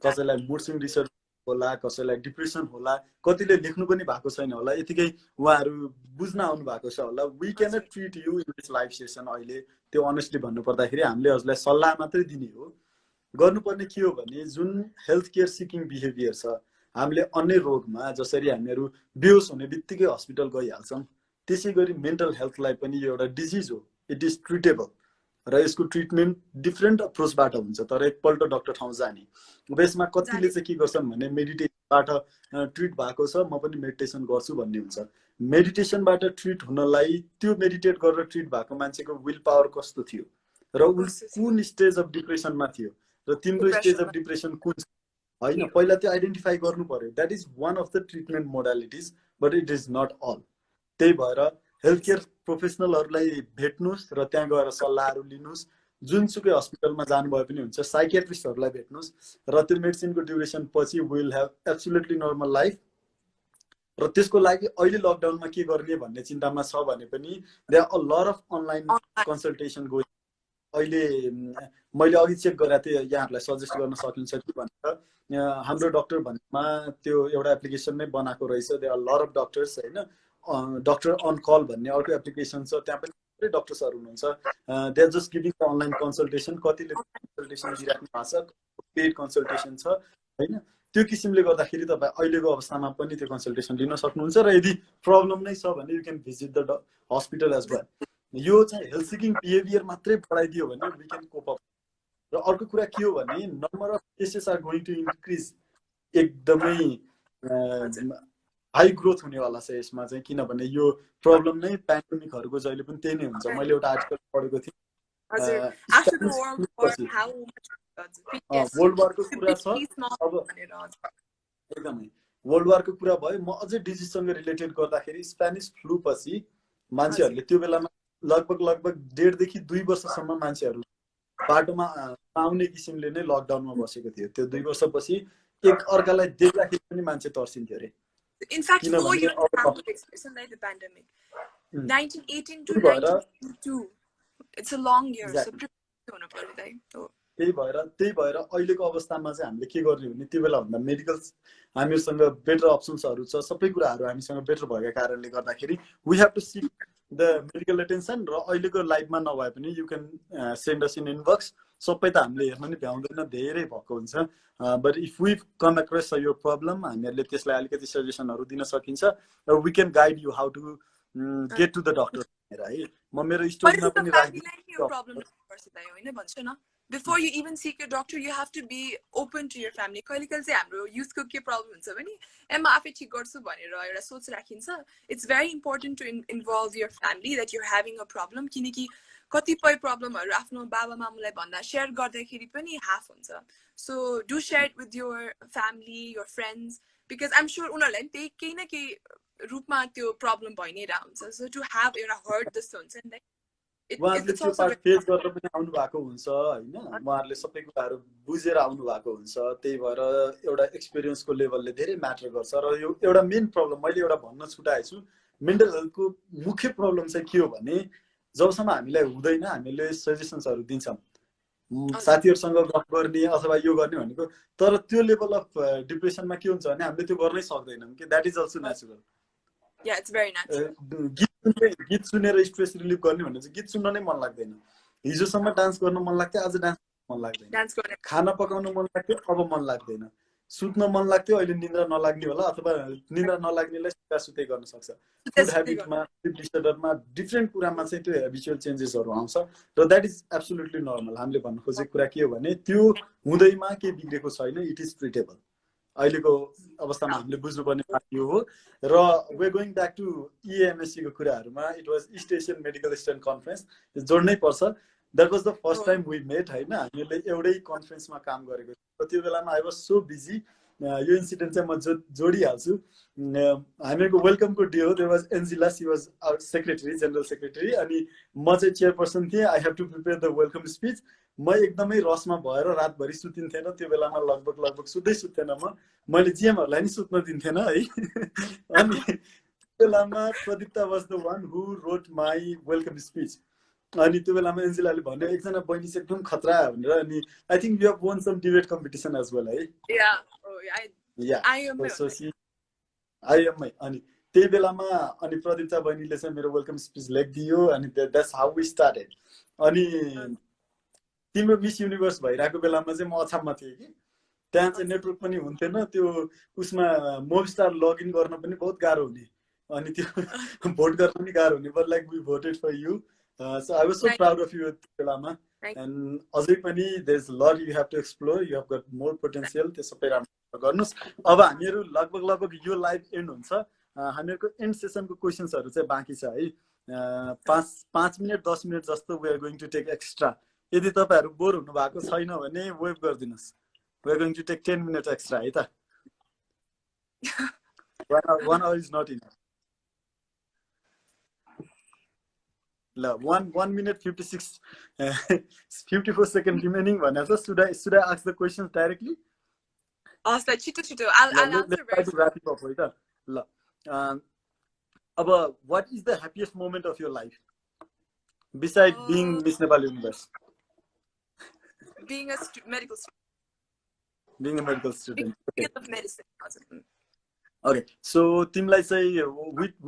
कसैलाई मुड स्विङ डिसअर्डर होला कसैलाई डिप्रेसन होला कतिले लेख्नु पनि भएको छैन होला यतिकै उहाँहरु बुझ्न आउनु भएको छ होला we can not treat you in this live session अहिले त्यो अनेस्टली भन्नु पर्दाखेरि हामीले हजुरलाई सल्लाह मात्रै दिने हो गर्नुपर्ने के हो भने जुन हेल्थ केयर सिकिङ बिहेभियर छ हामीले अन्य रोगमा जसरी हामीहरु बेहोस हुने बित्तिकै हस्पिटल गइहाल्छौं त्यसैगरी मेन्टल हेल्थलाई पनि यो एउटा डिजिज हो इट इज ट्रिटेबल र यसको ट्रिटमेन्ट डिफरेन्ट अप्रोचबाट हुन्छ तर एकपल्ट डाक्टर ठाउँ जाने अब यसमा कतिले चाहिँ के गर्छन् भने मेडिटेसनबाट ट्रिट भएको छ म पनि मेडिटेसन गर्छु भन्ने हुन्छ मेडिटेसनबाट ट्रिट हुनलाई त्यो मेडिटेट गरेर ट्रिट भएको मान्छेको विल पावर कस्तो थियो र कुन स्टेज अफ डिप्रेसनमा थियो र तिम्रो स्टेज अफ डिप्रेसन कुन हैन पहिला त्यो आइडेन्टिफाई गर्नु पर्यो that is one of the treatment modalities but it is not all त्यही भएर हेल्थ केयर प्रोफेसनलहरुलाई भेट्नुस् र त्यहाँ गएर सल्लाहहरु लिनुस् जुनसुकै हस्पिटलमा जानु भए पनि हुन्छ साइकियाट्रिस्टहरुलाई भेट्नुस् र त्यो मेडिसिनको ड्युरेसन पछि will have absolutely normal life र त्यसको लागि अहिले लकडाउनमा के गर्ने भन्ने चिन्तामा छ भने पनि there are a lot of online consultation going अहिले मैले अघि चेक गरेको थिएँ यहाँहरुलाई सजेस्ट गर्न सकिन्छ कि भनेर हाम्रो डाक्टर भन्नेमा त्यो एउटा एप्लिकेसन नै बनाएको रहेछ there are lot of doctors हैन डाक्टर अन कल भन्ने अर्को एप्लिकेसन छ त्यहाँ पनि धेरै डक्टर्सहरु हुनुहुन्छ they are just giving online consultation कतिले कन्सल्टेसन दिइराख्नु भएको छ पेड कन्सल्टेसन छ हैन त्यो किसिमले गर्दाखेरि तपाई अहिलेको अवस्थामा पनि त्यो कन्सल्टेसन लिन सक्नुहुन्छ र यदि प्रब्लम नै छ भने you can visit the hospital as well यो चाहिँ हेल्थ सिकिङ बिहेभियर मात्रै बढाइदियो भने वी क्यान कोप अप र अर्को कुरा के हो भने number of cases are going to increase एकदमै हाई ग्रोथ हुनेवाला छ यसमा चाहिँ किनभने यो प्रब्लम नै पेन्डेमिकहरुको जहिले पनि त्यही नै हुन्छ मैले एउटा आर्टिकल पढेको थिएँ वर्ल्ड वारको कुरा छ अब एकदमै वर्ल्ड वारको कुरा भयो म अझै डिजिजसँग रिलेटेड गर्दाखेरि स्पेनिश फ्लू पछि मान्छेहरुले त्यो बेलामा लगभग 1.5 देखि 2 वर्षसम्म मान्छेहरु बाटोमा आउने किसिमले नै लकडाउनमा बसेको थियो त्यो 2 वर्षपछि एक अर्कालाई देख्दाखेरि पनि मान्छे तर्सिन्थ्यो रे In fact, 4 years after the pandemic, 1918 to 1922, it's a long year. Exactly. So त्यही भएर अहिलेको अवस्थामा चाहिँ हामीले के गर्ने भने त्यो बेला भन्दा मेडिकल हामीसँग बेटर अप्सन्सहरु छ सबै कुराहरु हामीसँग बेटर भएका कारणले गर्दाखेरि we have to seek the medical attention र अहिलेको लाइफमा नभए पनि you can send us in inbox सबै त हामीले हेर्न नि भ्याउँदैन धेरै भएको हुन्छ but if we come across यो प्रब्लम हामीहरुले त्यसलाई अलिकति सजेसनहरु दिन सकिन्छ र we can guide you how to get to the doctor है म मेरो स्टोरीमा पनि राख्दिन्छु प्रब्लम हैन भन्छु न before you even seek a doctor you have to be open to your family कहिलेकाहीँ चाहिँ हाम्रो युथको के प्रब्लम हुन्छ भने म आफै ठीक गर्छु भनेर एउटा सोच राखिन्छ it's very important to involve your family that you are having a problem किनकि कतिपय प्रब्लमहरु आफ्नो बाबा मामुलाई भन्दा शेयर गर्दाखेरि पनि हाफ हुन्छ so do share it with your family your friends because I am sure उनीहरुलाई नि त्यही केही न केही रूपमा त्यो प्रब्लम भइ नै रहन्छ सो टु ह्याभ एउटा हर्ट जस्तो हुन्छ नि उहाँहरुले त्यो पार्ट फेस गरेर पनि आउनु भएको हुन्छ हैन उहाँहरुले सबै कुराहरु बुझेर आउनु भएको हुन्छ त्यही भएर एउटा एक्सपीरियन्सको लेभलले धेरै म्याटर गर्छ र यो एउटा मेन प्रब्लम मैले एउटा भन्न छुटाएछु मेन्टल हेल्थको मुख्य प्रब्लम चाहिँ के हो भने जबसम्म हामीलाई हुँदैन हामीले सजेसन्सहरु दिन्छौँ साथीहरुसँग गफ गर्ने अथवा यो गर्ने भनेको तर त्यो लेभल अफ डिप्रेसनमा के हुन्छ भने हामीले त्यो गर्नै सक्दैनौँ कि that is also natural Yeah, it's very natural. गीत सुनेर स्ट्रेस रिलिफ गर्ने भने चाहिँ गीत सुन्न नै मन लाग्दैन हिजोसम्म डान्स गर्न मन लाग्थ्यो आज डान्स मन लाग्दैन खाना पकाउन मन लाग्थ्यो अब मन लाग्दैन सुत्न मन लाग्थ्यो अहिले निन्द्रा नलाग्ने होला अथवा निन्द्रा नलाग्नेलाई सुता सुतै गर्न सक्छ फुड ह्याबिटमा स्लिप डिसअर्डरमा डिफ्रेन्ट कुरामा चाहिँ त्यो ह्याबिचुअल चेन्जेसहरु आउँछ र दैट इज एब्सोल्युटली नर्मल हामीले भन्नु खोजेको कुरा के हो भने त्यो हुँदैमा के बिग्रेको छैन इट इज ट्रिटेबल अहिलेको अवस्थामा हामीले बुझ्नुपर्ने बात यो हो र we going back to EMSC को कुराहरुमा it was East Asian medical student conference जोड्नै पर्छ That was the first time we met, हैन हामीले एउटै कन्फरेन्समा काम गरेको थियो त्यो बेलामा आई वाज सो बिजी यो इन्सिडेन्ट चाहिँ म जोडिहाल्छु हामीको वेलकमको डे हो there was Angela she was our secretary general secretary अनि म चाहिँ चेयरपर्सन थिएँ I have to prepare the welcome speech म एकदमै रसमा भएर रातभरि सुतिन्थेन त्यो बेलामा लगभग सुत्दै सुत्थेन मैले जिएमहरुलाई नि सुत्न दिन्थेन है अनि त्यो बेलामा Pradipta was the one who wrote my welcome speech अनि त्यो बेलामा एन्जेलाले भन्यो एकजना बहिनी चाहिँ एकदम खतरा भनेर अनि I think you have won some debate competition as well है आई एम अनि त्यही बेलामा अनि प्रदीप्ता बहिनीले चाहिँ मेरो वेलकम स्पीच लेखिदियो अनि द्याट्स हाउ वी स्टार्टेड अनि तिम्रो मिस युनिभर्स भइरहेको बेलामा चाहिँ म अछाममा थिएँ कि त्यहाँ चाहिँ नेटवर्क पनि हुन्थेन त्यो उसमा मोभस्टार लगइन गर्न पनि बहुत गाह्रो हुने अनि त्यो भोट गर्न पनि गाह्रो हुने but like we voted for you So I was so proud of you, Lama. And अझै पनि there's a lot you have to explore. You have got more potential. त्यो सबै राम्रो गर्नुस् अब हामीहरु लगभग यो लाइभ एन्ड हुन्छ हामीहरुको एन्ड सेसनको क्वेशन्सहरु चाहिँ बाँकी छ है 5 मिनेट 10 मिनेट जस्तो we are going to take extra यदि तपाईहरु बोर हुनु भएको छैन भने wave गर्दिनुस् we are going to take 10 minutes extra है त 1 hour is not enough 1 minute 56 54 seconds remaining भनेर should I ask the questions directly ask that chito I'll answer very to wrap it up है त ल अब what is the happiest moment of your life besides being Miss Nepal Universe being a medical student being a medical student of medicine okay so तिमीलाई चाहिँ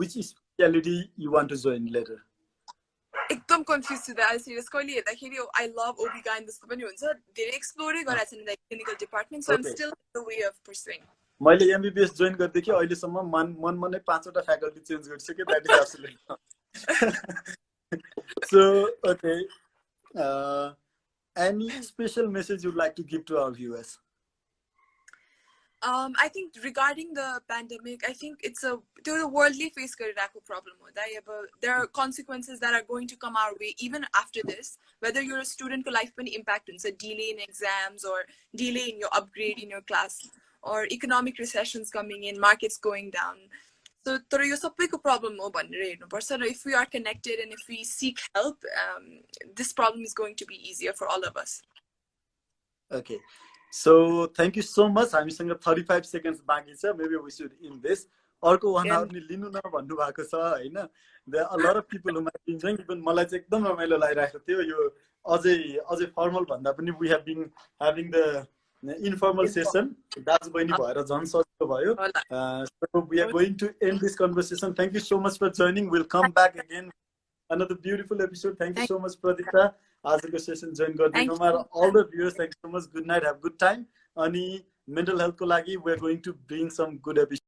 which specialty you want to join later एकदम confuse छु दाइ serious कहिले हेर्दाखेरि I love ओबीगाइन जस्तो पनि हुन्छ धेरै एक्सप्लोरै गरेको छैन like clinical department so I am still the way of pursuing मैले एमबीबीएस जोइन गर्दै अहिले सम्म मनमा नै 5 वटा फ्याकल्टी चेन्ज गरिसके that is absolutely so okay any special message you'd like to give to our viewers I think regarding the pandemic, I think it's a worldly face problem. There are consequences that are going to come our way even after this. Whether you're a student, life can impact a delay in exams or delay in your upgrade in your class or economic recessions coming in, markets going down. So it's a big problem. If we are connected and if we seek help, this problem is going to be easier for all of us. Okay. So thank you so much. हामीसँग 35 seconds बाँकी छ. Maybe we should end this. अर्को 1 hour नि लिनु न भन्नु भएको छ हैन. There are a lot of people who might be enjoying even मलाई चाहिँ एकदम रमाइलो लागिरहेको थियो यो अझै फर्मल भन्दा पनि we have been having the informal session. दाजु बहिनी भएर झन् सजिलो भयो. So we are going to end this conversation. Thank you so much for joining. We'll come back again another beautiful episode. Thank you so much Pradeepta. आजको session join गरिदिनुमा all the viewers thank you so much. Good night, have good time. अनि mental health को लागि we are going to bring some good episodes.